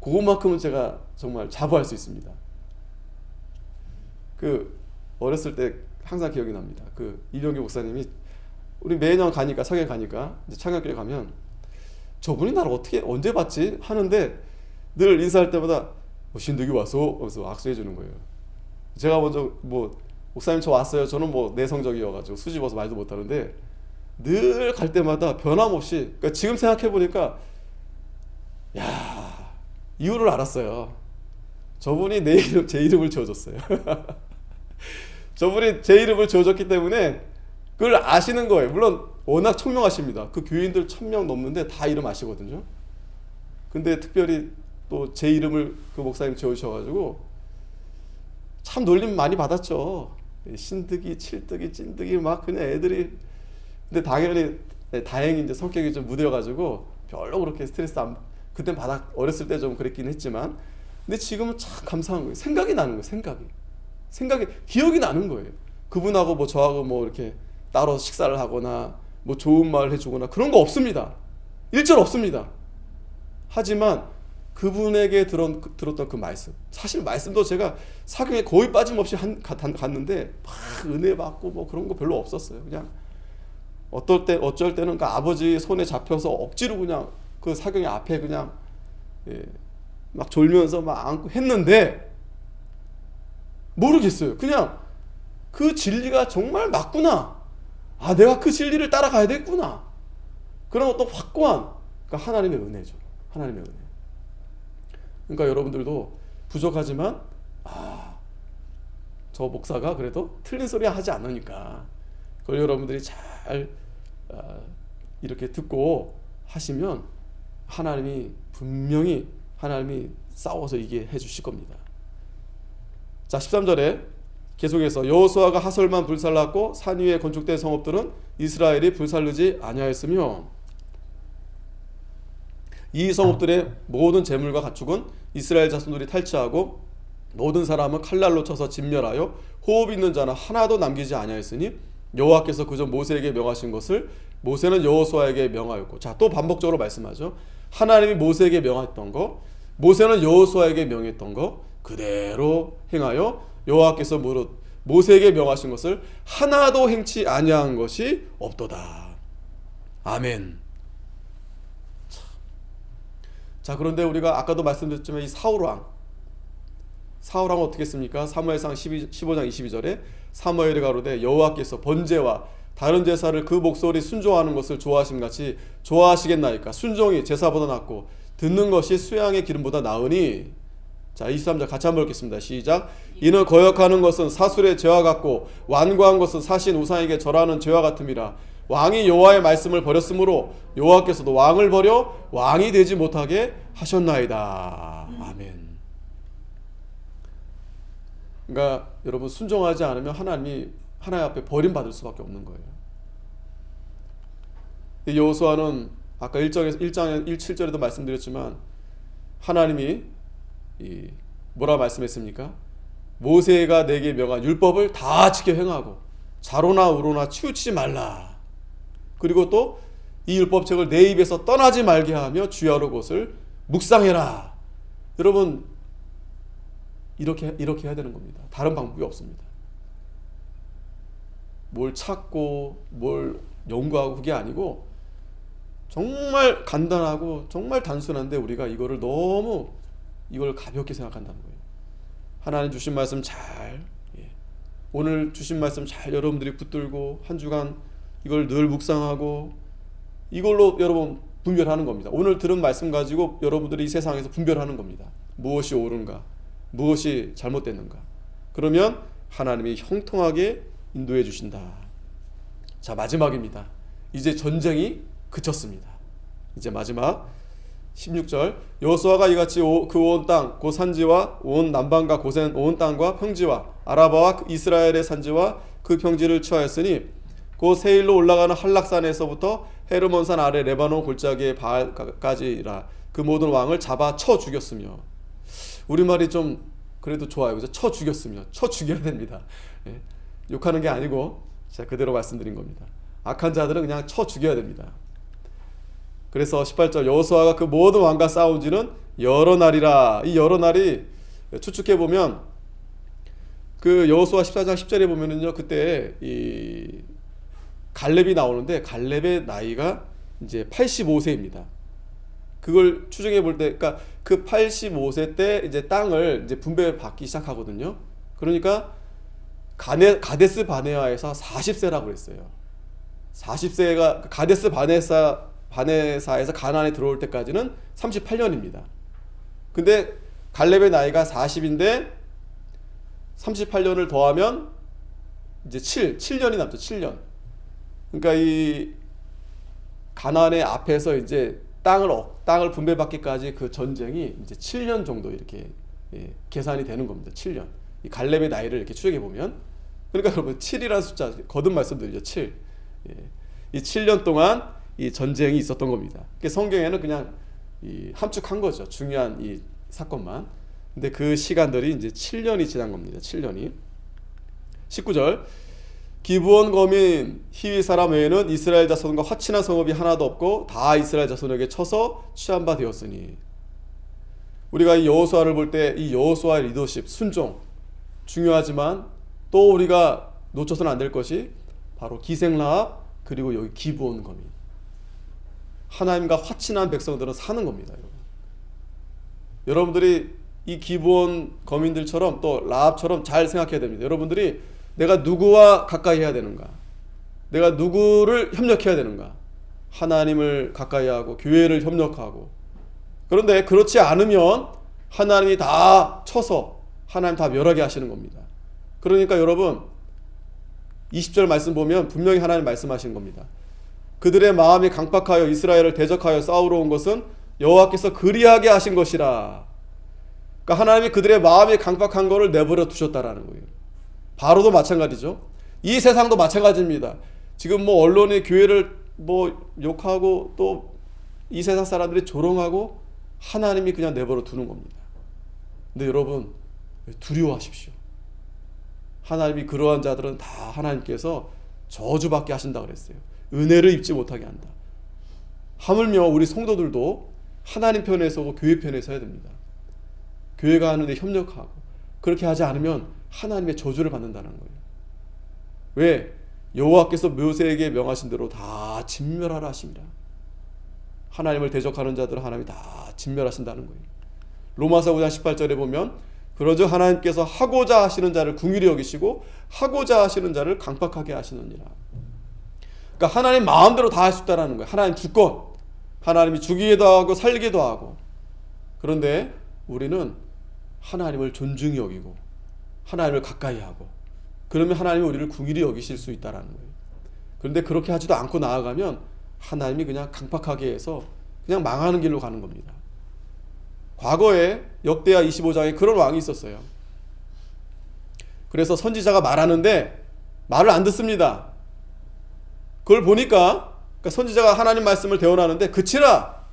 Speaker 1: 그것만큼은 제가 정말 자부할 수 있습니다. 그 어렸을 때 항상 기억이 납니다. 그 이병규 목사님이 우리 매년 가니까 성에 가니까 이제 창녕교회 가면 저분이 나를 어떻게 언제 봤지 하는데 늘 인사할 때마다 신득이 왔어? 그래서 악수해 주는 거예요. 제가 먼저 목사님 저 왔어요. 저는 내성적이어가지고 수줍어서 말도 못하는데 늘 갈 때마다 변함없이 그러니까 지금 생각해 보니까 이유를 알았어요. 저분이 제 이름을 지어줬어요. 저분이 제 이름을 지어줬기 때문에 그걸 아시는 거예요. 물론 워낙 청명하십니다. 그 교인들 1000명 넘는데 다 이름 아시거든요. 근데 특별히 또 제 이름을 그 목사님 지어주셔가지고 참 놀림 많이 받았죠. 신득이, 칠득이, 찐득이 막 그냥 애들이. 근데 다행히 이제 성격이 좀 무뎌가지고 별로 그렇게 스트레스 그땐 어렸을 때 좀 그랬긴 했지만 근데 지금은 참 감사한 거예요. 생각이 나는 거예요. 생각이 기억이 나는 거예요. 그분하고 저하고 이렇게 따로 식사를 하거나 좋은 말을 해주거나 그런 거 없습니다. 일절 없습니다. 하지만 그분에게 들었던 그 말씀, 사실 말씀도 제가 사경에 거의 빠짐없이 갔는데 막 은혜 받고 그런 거 별로 없었어요. 그냥 어쩔 때는 그 아버지 손에 잡혀서 억지로 그냥 그 사경의 앞에 그냥 막 졸면서 막 안고 했는데 모르겠어요. 그냥 그 진리가 정말 맞구나. 내가 그 진리를 따라가야 되겠구나. 그런 것도 확고한 그러니까 하나님의 은혜죠. 하나님의 은혜. 그러니까 여러분들도 부족하지만 저 목사가 그래도 틀린 소리 하지 않으니까 그걸 여러분들이 잘 이렇게 듣고 하시면 분명히 하나님이 싸워서 이기게 해주실 겁니다. 자, 13절에 계속해서 여호수아가 하솔만 불살랐고 산 위에 건축된 성읍들은 이스라엘이 불살르지 아니하였으며 이 성읍들의 모든 재물과 가축은 이스라엘 자손들이 탈취하고 모든 사람은 칼날로 쳐서 진멸하여 호흡 있는 자는 하나도 남기지 아니하였으니 여호와께서 그저 모세에게 명하신 것을 모세는 여호수아에게 명하였고. 자, 또 반복적으로 말씀하죠. 하나님이 모세에게 명했던 거, 모세는 여호수아에게 명했던 거 그대로 행하여 여호와께서 모세에게 명하신 것을 하나도 행치 아니한 것이 없도다. 아멘. 자, 그런데 우리가 아까도 말씀드렸지만 이 사울왕 어떻게 했습니까? 사무엘상 15장 22절에 사무엘이 가로되 여호와께서 번제와 다른 제사를 그 목소리 순종하는 것을 좋아하심같이 좋아하시겠나이까. 순종이 제사보다 낫고 듣는 것이 수양의 기름보다 나으니. 자, 23절 같이 한번 읽겠습니다. 시작. 이는 거역하는 것은 사술의 죄와 같고 완고한 것은 사신 우상에게 절하는 죄와 같음이라. 왕이 여호와의 말씀을 버렸으므로 여호와께서도 왕을 버려 왕이 되지 못하게 하셨나이다. 아멘. 그러니까 여러분 순종하지 않으면 하나님 앞에 버림받을 수밖에 없는 거예요. 여호수아는 아까 1장 1:7절에도 말씀드렸지만 하나님이 뭐라 말씀했습니까? 모세가 내게 명한 율법을 다 지켜 행하고 자로나 우로나 치우치지 말라. 그리고 또 이 율법책을 내 입에서 떠나지 말게 하며 주야로 그것을 묵상해라. 여러분 이렇게 해야 되는 겁니다. 다른 방법이 없습니다. 뭘 찾고 뭘 연구하고 그게 아니고 정말 간단하고 정말 단순한데 우리가 이걸 가볍게 생각한다는 거예요. 하나님 주신 말씀 오늘 주신 말씀 잘 여러분들이 붙들고 한 주간 이걸 늘 묵상하고 이걸로 여러분 분별하는 겁니다. 오늘 들은 말씀 가지고 여러분들이 이 세상에서 분별하는 겁니다. 무엇이 옳은가, 무엇이 잘못됐는가. 그러면 하나님이 형통하게 인도해 주신다. 자, 마지막입니다. 이제 전쟁이 그쳤습니다. 이제 마지막 16절. 여호수아가 이같이 그 온 땅 곧 산지와 온 남방과 고센 온 땅과 평지와 아라바와 이스라엘의 산지와 그 평지를 취하였으니 그 세일로 올라가는 한락산에서부터 헤르몬산 아래 레바논 골짜기의 바알까지라 그 모든 왕을 잡아 쳐 죽였으며. 우리말이 좀 그래도 좋아요. 그죠? 쳐 죽였으며. 쳐 죽여야 됩니다. 예. 욕하는 게 아니고 제가 그대로 말씀드린 겁니다. 악한 자들은 그냥 쳐 죽여야 됩니다. 그래서 18절 여호수아가 그 모든 왕과 싸운 지는 여러 날이라. 이 여러 날이 추측해 보면 그 여호수아 14장 10절에 보면은요, 그때 이 갈렙이 나오는데 갈렙의 나이가 이제 85세입니다. 그걸 추정해 볼 때, 그러니까 그 85세 때 이제 땅을 이제 분배받기 시작하거든요. 그러니까 가데스 바네아에서 40세라고 그랬어요. 40세가 가데스 바네사에서 가나안에 들어올 때까지는 38년입니다. 근데 갈렙의 나이가 40인데 38년을 더하면 이제 7년이 남죠. 7년. 그러니까 이 가나안의 앞에서 이제 땅을 분배받기까지 그 전쟁이 이제 7년 정도 이렇게 계산이 되는 겁니다. 7년. 이 갈렙의 나이를 이렇게 추적해 보면, 그러니까 여러분 7이라는 숫자 거듭 말씀드리죠. 7. 이 7년 동안 이 전쟁이 있었던 겁니다. 성경에는 그냥 함축한 거죠. 중요한 이 사건만. 근데 그 시간들이 이제 7년이 지난 겁니다. 7년이. 19절 기브온 거민 히위 사람 외에는 이스라엘 자손과 화친한 성읍이 하나도 없고 다 이스라엘 자손에게 쳐서 취한 바 되었으니. 우리가 이 여호수아를 볼 때 이 여호수아의 리더십, 순종 중요하지만 또 우리가 놓쳐서는 안 될 것이 바로 기생라합 그리고 여기 기브온 거민. 하나님과 화친한 백성들은 사는 겁니다. 여러분들이 이 기브온 거민들처럼 또 라합처럼 잘 생각해야 됩니다. 여러분들이 내가 누구와 가까이 해야 되는가? 내가 누구를 협력해야 되는가? 하나님을 가까이 하고 교회를 협력하고. 그런데 그렇지 않으면 하나님이 다 쳐서 하나님 다 멸하게 하시는 겁니다. 그러니까 여러분 20절 말씀 보면 분명히 하나님 말씀하시는 겁니다. 그들의 마음이 강팍하여 이스라엘을 대적하여 싸우러 온 것은 여호와께서 그리하게 하신 것이라. 그러니까 하나님이 그들의 마음이 강팍한 것을 내버려 두셨다라는 거예요. 바로도 마찬가지죠. 이 세상도 마찬가지입니다. 지금 뭐 언론이 교회를 뭐 욕하고 또 이 세상 사람들이 조롱하고 하나님이 그냥 내버려 두는 겁니다. 근데 여러분 두려워하십시오. 하나님이 그러한 자들은 다 하나님께서 저주받게 하신다 그랬어요. 은혜를 입지 못하게 한다. 하물며 우리 성도들도 하나님 편에 서고 교회 편에 서야 됩니다. 교회가 하는데 협력하고 그렇게 하지 않으면 하나님의 저주를 받는다는 거예요. 왜? 여호와께서 모세에게 명하신 대로 다 진멸하라 하십니다. 하나님을 대적하는 자들은 하나님이 다 진멸하신다는 거예요. 로마서 9장 18절에 보면 그러즉 하나님께서 하고자 하시는 자를 긍휼히 여기시고 하고자 하시는 자를 강팍하게 하시느니라. 그러니까 하나님 마음대로 다 할 수 있다는 거예요. 하나님 주권. 하나님이 죽이기도 하고 살기도 하고. 그런데 우리는 하나님을 존중히 여기고 하나님을 가까이 하고 그러면 하나님이 우리를 긍휼히 여기실 수 있다는 거예요. 그런데 그렇게 하지도 않고 나아가면 하나님이 그냥 강팍하게 해서 그냥 망하는 길로 가는 겁니다. 과거에 역대하 25장에 그런 왕이 있었어요. 그래서 선지자가 말하는데 말을 안 듣습니다. 그걸 보니까 그러니까 선지자가 하나님 말씀을 대언하는데 그치라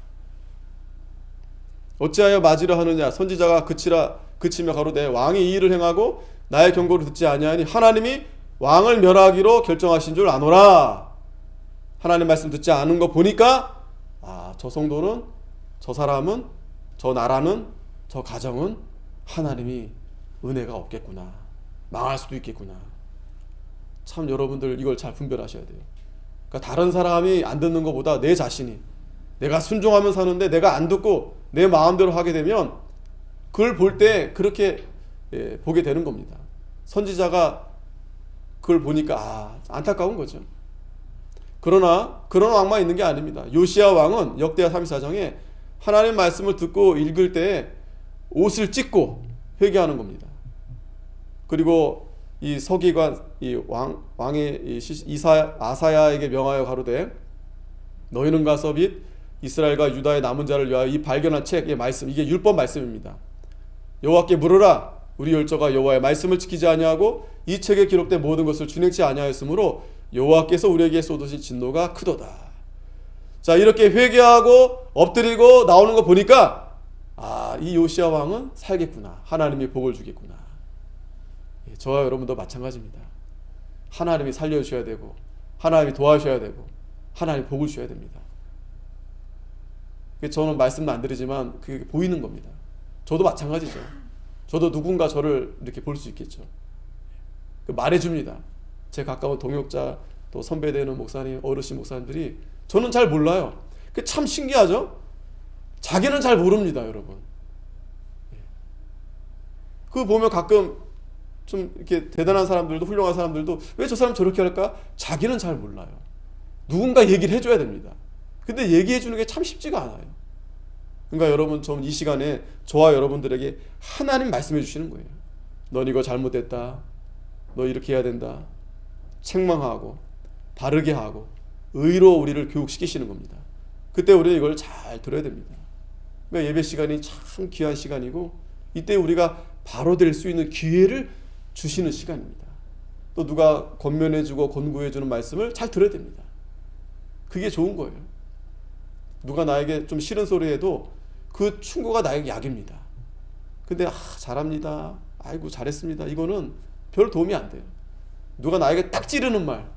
Speaker 1: 어찌하여 맞으려 하느냐. 선지자가 그치며 가로되 왕이 이 일을 행하고 나의 경고를 듣지 아니하니 하나님이 왕을 멸하기로 결정하신 줄 아노라. 하나님 말씀 듣지 않은 거 보니까 저 성도는 저 사람은 저 나라는 저 가정은 하나님이 은혜가 없겠구나. 망할 수도 있겠구나. 참 여러분들 이걸 잘 분별하셔야 돼요. 그러니까 다른 사람이 안 듣는 것보다 내 자신이 내가 순종하면 사는데 내가 안 듣고 내 마음대로 하게 되면 그걸 볼 때 그렇게 보게 되는 겁니다. 선지자가 그걸 보니까 안타까운 거죠. 그러나 그런 왕만 있는 게 아닙니다. 요시야 왕은 역대하 34장에 하나님 말씀을 듣고 읽을 때 옷을 찢고 회개하는 겁니다. 그리고 이 서기관 이 왕의 아사야에게 명하여 가로되 너희는 가서 및 이스라엘과 유다의 남은 자를 위하여 이 발견한 책의 말씀 이게 율법 말씀입니다. 여호와께 물으라. 우리 열조가 여호와의 말씀을 지키지 아니하고 이 책에 기록된 모든 것을 준행치 아니하였으므로 여호와께서 우리에게 쏟으신 진노가 크도다. 자, 이렇게 회개하고 엎드리고 나오는 거 보니까 이 요시야 왕은 살겠구나. 하나님이 복을 주겠구나. 저와 여러분도 마찬가지입니다. 하나님이 살려주셔야 되고 하나님이 도와주셔야 되고 하나님이 복을 주셔야 됩니다. 저는 말씀도 안 드리지만 그게 보이는 겁니다. 저도 마찬가지죠. 저도 누군가 저를 이렇게 볼 수 있겠죠. 말해줍니다. 제 가까운 동역자 또 선배되는 목사님, 어르신 목사님들이 저는 잘 몰라요. 그게 참 신기하죠. 자기는 잘 모릅니다, 여러분. 그거 보면 가끔 좀 이렇게 대단한 사람들도 훌륭한 사람들도 왜 저 사람 저렇게 할까? 자기는 잘 몰라요. 누군가 얘기를 해줘야 됩니다. 근데 얘기해 주는 게 참 쉽지가 않아요. 그러니까 여러분, 저는 이 시간에 저와 여러분들에게 하나님 말씀해 주시는 거예요. 넌 이거 잘못됐다. 너 이렇게 해야 된다. 책망하고 바르게 하고 의로 우리를 교육시키시는 겁니다. 그때 우리는 이걸 잘 들어야 됩니다. 그러니까 예배 시간이 참 귀한 시간이고 이때 우리가 바로 될 수 있는 기회를 주시는 시간입니다. 또 누가 권면해주고 권고해주는 말씀을 잘 들어야 됩니다. 그게 좋은 거예요. 누가 나에게 좀 싫은 소리 해도 그 충고가 나에게 약입니다. 근데 잘합니다. 아이고 잘했습니다. 이거는 별 도움이 안 돼요. 누가 나에게 딱 찌르는 말.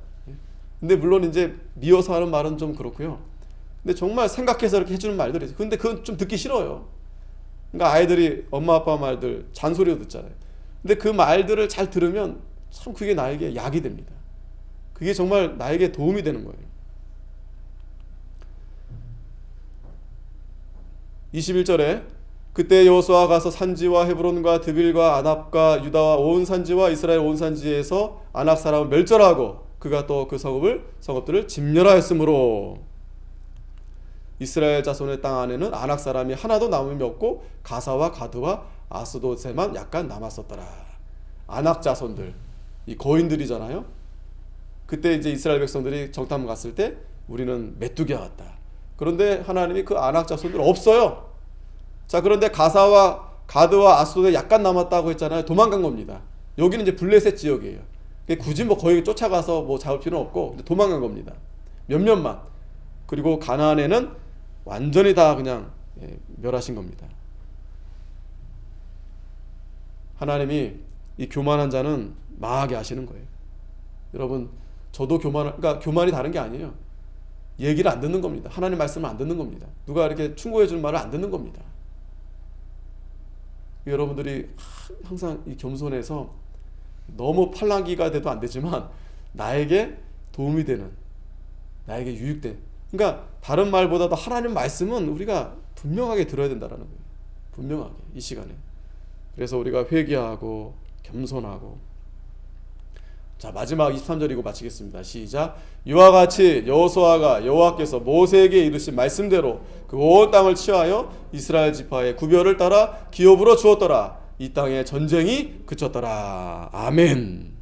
Speaker 1: 근데 물론 이제 미워서 하는 말은 좀 그렇고요. 근데 정말 생각해서 이렇게 해주는 말들이 있어요. 근데 그건 좀 듣기 싫어요. 그러니까 아이들이 엄마 아빠 말들 잔소리로 듣잖아요. 근데 그 말들을 잘 들으면 참 그게 나에게 약이 됩니다. 그게 정말 나에게 도움이 되는 거예요. 21절에 그때 여호수아가 가서 산지와 헤브론과 드빌과 아납과 유다와 온 산지와 이스라엘 온 산지에서 아낙 사람을 멸절하고 그가 또 그 성읍들을 진멸하였으므로 이스라엘 자손의 땅 안에는 아낙 사람이 하나도 남음이 없고 가사와 가드와 아스돗에만 약간 남았었더라. 아낙 자손들, 이 거인들이잖아요. 그때 이제 이스라엘 백성들이 정탐 갔을 때 우리는 메뚜기와 같다. 그런데 하나님이 그 아낙 자손들 없어요. 자, 그런데 가사와 가드와 아스돗에 약간 남았다고 했잖아요. 도망간 겁니다. 여기는 이제 블레셋 지역이에요. 굳이 뭐 거기 쫓아가서 뭐 잡을 필요는 없고 도망간 겁니다. 몇몇만. 그리고 가나안에는 완전히 다 그냥 멸하신 겁니다. 하나님이 이 교만한 자는 망하게 하시는 거예요. 여러분, 저도 그러니까 교만이 다른 게 아니에요. 얘기를 안 듣는 겁니다. 하나님 말씀을 안 듣는 겁니다. 누가 이렇게 충고해 주는 말을 안 듣는 겁니다. 여러분들이 항상 이 겸손해서 너무 팔랑귀가 돼도 안 되지만 나에게 도움이 되는, 나에게 유익된, 그러니까 다른 말보다도 하나님 말씀은 우리가 분명하게 들어야 된다는 거예요. 분명하게 이 시간에. 그래서 우리가 회개하고 겸손하고. 자, 마지막 23절이고 마치겠습니다. 시작. 이와 같이 여호수아가 여호와께서 모세에게 이르신 말씀대로 그 온 땅을 치하여 이스라엘 지파의 구별을 따라 기업으로 주었더라. 이 땅에 전쟁이 그쳤더라. 아멘.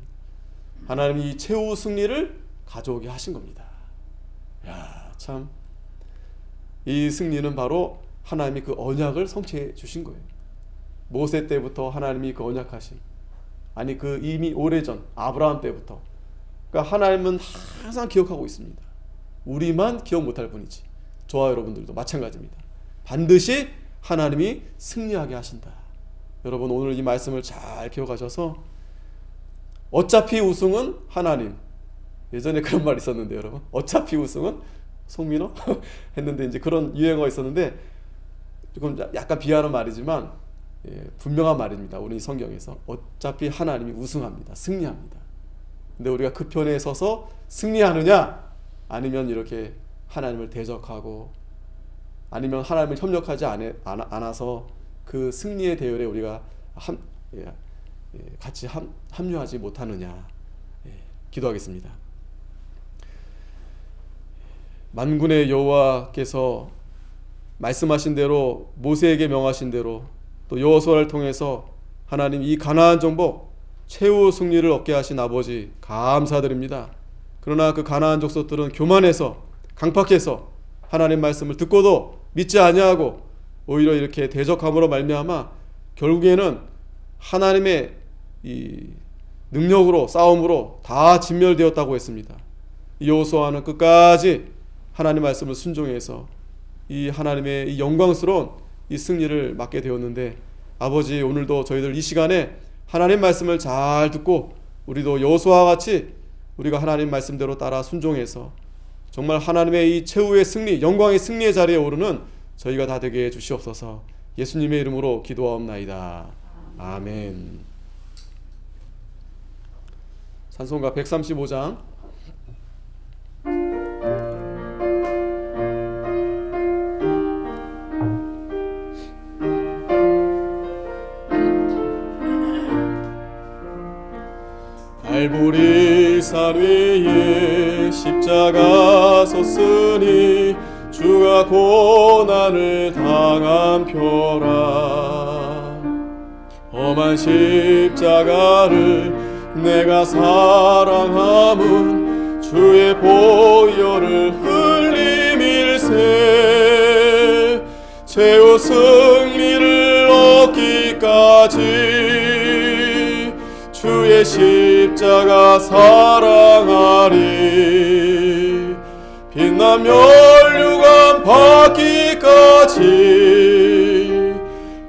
Speaker 1: 하나님이 이 최후 승리를 가져오게 하신 겁니다. 야, 참, 이 승리는 바로 하나님이 그 언약을 성취해 주신 거예요. 모세 때부터 하나님이 그 언약하신, 아니 그 이미 오래전 아브라함 때부터, 그러니까 하나님은 항상 기억하고 있습니다. 우리만 기억 못할 뿐이지. 저와 여러분들도 마찬가지입니다. 반드시 하나님이 승리하게 하신다. 여러분, 오늘 이 말씀을 잘 기억하셔서 어차피 우승은 하나님. 예전에 그런 말이 있었는데 여러분, 어차피 우승은 송민호 했는데 이제 그런 유행어가 있었는데 조금 약간 비하하는 말이지만 분명한 말입니다. 우리 성경에서 어차피 하나님이 우승합니다. 승리합니다. 근데 우리가 그 편에 서서 승리하느냐, 아니면 이렇게 하나님을 대적하고, 아니면 하나님을 협력하지 않아서 그 승리의 대열에 우리가 같이 합류하지 못하느냐. 기도하겠습니다. 만군의 여호와께서 말씀하신 대로, 모세에게 명하신 대로, 또 여호수아를 통해서 하나님 이 가나안 정복 최후 승리를 얻게 하신 아버지 감사드립니다. 그러나 그 가나안 족속들은 교만해서, 강팍해서 하나님 말씀을 듣고도 믿지 아니하고 오히려 이렇게 대적함으로 말미암아 결국에는 하나님의 이 능력으로, 싸움으로 다 진멸되었다고 했습니다. 여호수아는 끝까지 하나님 말씀을 순종해서 이 하나님의 이 영광스러운 이 승리를 맡게 되었는데, 아버지 오늘도 저희들 이 시간에 하나님 말씀을 잘 듣고 우리도 여호수아와 같이 우리가 하나님 말씀대로 따라 순종해서 정말 하나님의 이 최후의 승리, 영광의 승리의 자리에 오르는 저희가 다 되게 해주시옵소서. 예수님의 이름으로 기도하옵나이다. 아멘. 찬송가 135장. 갈보리산 위에 십자가 섰으니 주가 고난을 당한 표라. 험한 십자가를 내가 사랑함은 주의 보혈을 흘림일세. 최후 승리를 얻기까지 주의 십자가 사랑하리. 빛나며 멸류관 받기까지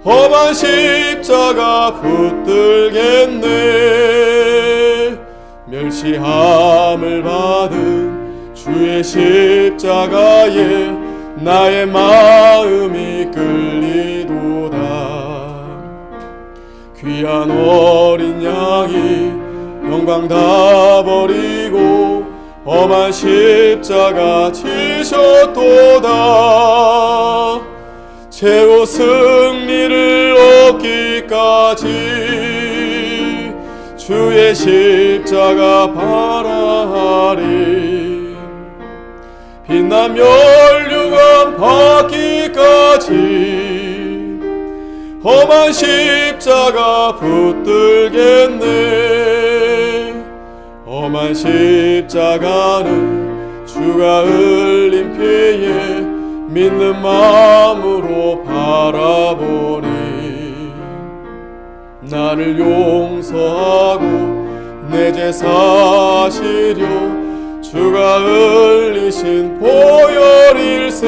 Speaker 1: 험한 십자가 붙들겠네. 멸시함을 받은 주의 십자가에 나의 마음이 끌리도다. 귀한 어린 양이 영광 다 버리고 험한 십자가 지셨도다. 최후 승리를 얻기까지 주의 십자가 바라리. 빛난 멸류관 받기까지 험한 십자가 붙들겠네. 험한 십자가는 주가 흘린 피에 믿는 마음으로 바라보니 나를 용서하고 내 죄 사시려 주가 흘리신 보혈일세.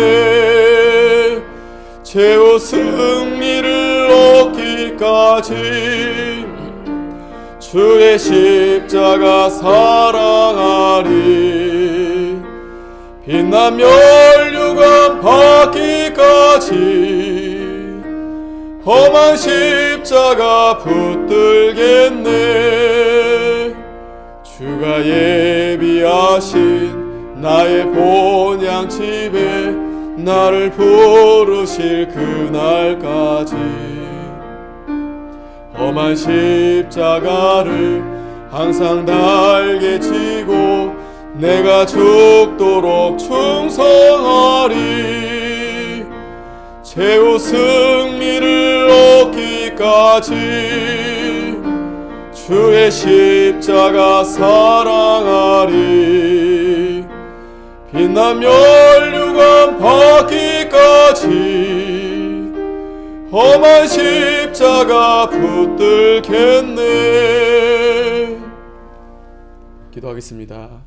Speaker 1: 최후 승리를 얻기까지 주의 십자가 사랑하리. 빛난 멸류관 받기까지 험한 십자가 붙들겠네. 주가 예비하신 나의 본향 집에 나를 부르실 그날까지 험한 십자가를 항상 달게 지고 내가 죽도록 충성하리. 최후 승리를 얻기까지 주의 십자가 사랑하리. 빛난 멸류관 받기까지 험한 십자가 붙들겠네. 기도하겠습니다.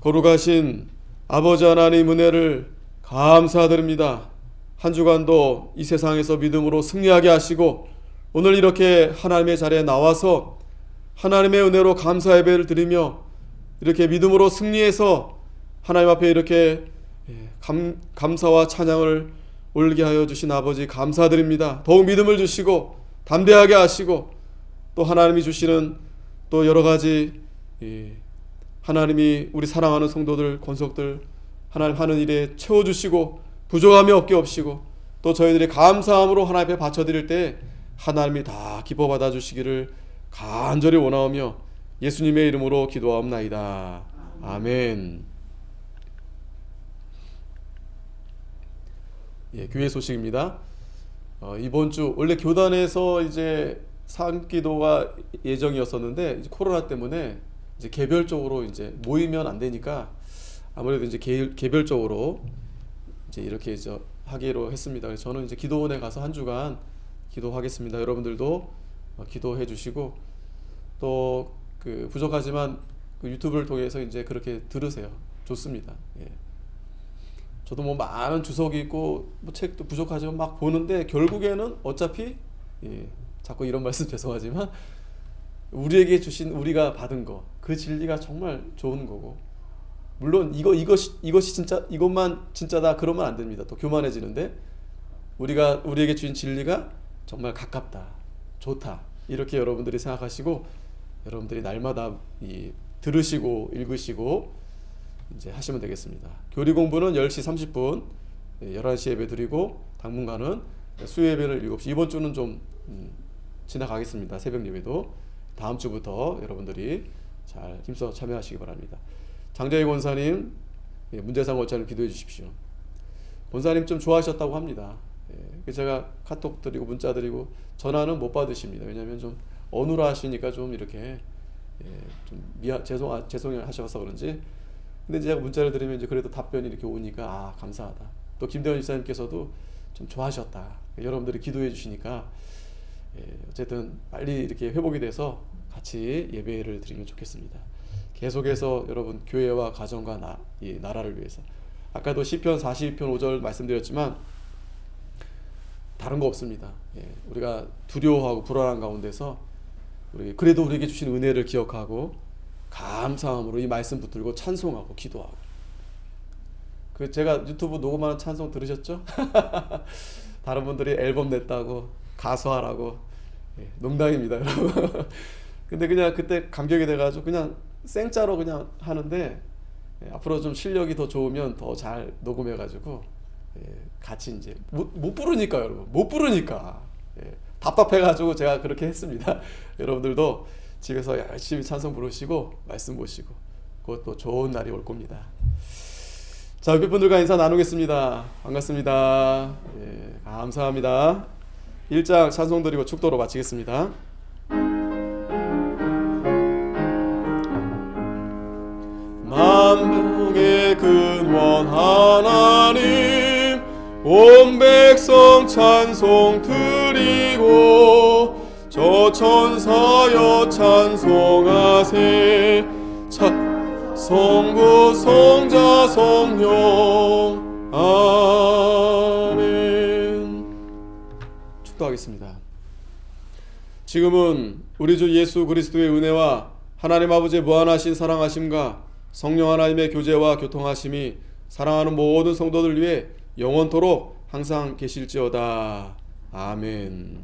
Speaker 1: 거룩하신 아버지 하나님 은혜를 감사드립니다. 한 주간도 이 세상에서 믿음으로 승리하게 하시고 오늘 이렇게 하나님의 자리에 나와서 하나님의 은혜로 감사 예배를 드리며 이렇게 믿음으로 승리해서 하나님 앞에 이렇게 감사와 찬양을 올리게 하여 주신 아버지 감사드립니다. 더욱 믿음을 주시고 담대하게 하시고 또 하나님이 주시는 또 여러 가지 하나님이 우리 사랑하는 성도들 권속들 하나님 하는 일에 채워주시고 부족함이 없게 없이고 또 저희들이 감사함으로 하나님 앞에 바쳐드릴 때 하나님이 다 기뻐 받아주시기를 간절히 원하오며 예수님의 이름으로 기도하옵나이다. 아멘. 교회 소식입니다. 이번 주 원래 교단에서 이제 산기도가 예정이었었는데 이제 코로나 때문에 이제 개별적으로 이제 모이면 안 되니까 아무래도 이제 개별적으로 이제 이렇게 하기로 했습니다. 그래서 저는 이제 기도원에 가서 한 주간 기도하겠습니다. 여러분들도 기도해 주시고 또 그 부족하지만 그 유튜브를 통해서 이제 그렇게 들으세요. 좋습니다. 예. 저도 뭐 많은 주석이 있고 뭐 책도 부족하지만 막 보는데 결국에는 어차피 자꾸 이런 말씀 죄송하지만 우리에게 주신 우리가 받은 거 그 진리가 정말 좋은 거고 물론 이것이 진짜 이것만 진짜다 그러면 안 됩니다. 또 교만해지는데 우리에게 주신 진리가 정말 가깝다, 좋다 이렇게 여러분들이 생각하시고 여러분들이 날마다 들으시고 읽으시고 이제 하시면 되겠습니다. 교리 공부는 10시 30분 11시 예배 드리고 당분간은 수요 예배를 7시 이번 주는 좀 지나가겠습니다. 새벽 예배도 다음 주부터 여러분들이 잘 힘써 참여하시기 바랍니다. 장자희 권사님, 문재상 권사님 기도해 주십시오. 권사님 좀 좋아하셨다고 합니다. 제가 카톡 드리고 문자 드리고 전화는 못 받으십니다. 왜냐하면 좀 어눌 하시니까 좀 이렇게 좀 죄송해 하셔서 그런지. 근데 제가 문자를 드리면 이제 그래도 답변이 이렇게 오니까 감사하다. 또 김대원 집사님께서도 좀 좋아하셨다. 여러분들이 기도해 주시니까 어쨌든 빨리 이렇게 회복이 돼서 같이 예배를 드리면 좋겠습니다. 계속해서 여러분 교회와 가정과 이 나라를 위해서 아까도 시편 42편 5절 말씀드렸지만 다른 거 없습니다. 우리가 두려워하고 불안한 가운데서 그래도 우리에게 주신 은혜를 기억하고 감사함으로 이 말씀 붙들고 찬송하고 기도하고 제가 유튜브 녹음하는 찬송 들으셨죠? 다른 분들이 앨범 냈다고 가수하라고 농담입니다 여러분. 근데 그냥 그때 감격이 돼가지고 그냥 생짜로 그냥 하는데 앞으로 좀 실력이 더 좋으면 더 잘 녹음해가지고 같이 이제 못 부르니까 여러분 못 부르니까 답답해가지고 제가 그렇게 했습니다. 여러분들도 집에서 열심히 찬송 부르시고 말씀 보시고 그것도 좋은 날이 올 겁니다. 자, 옆에 분들과 인사 나누겠습니다. 반갑습니다. 감사합니다. 1장 찬송 드리고 축도로 마치겠습니다. 만붕의 근원 하나님 온 백성 찬송 드리고 저 천사여 찬송하세 성부 성자 성령 아멘. 축도하겠습니다. 지금은 우리 주 예수 그리스도의 은혜와 하나님 아버지의 무한하신 사랑하심과 성령 하나님의 교제와 교통하심이 사랑하는 모든 성도들 위해 영원토록 항상 계실지어다. 아멘.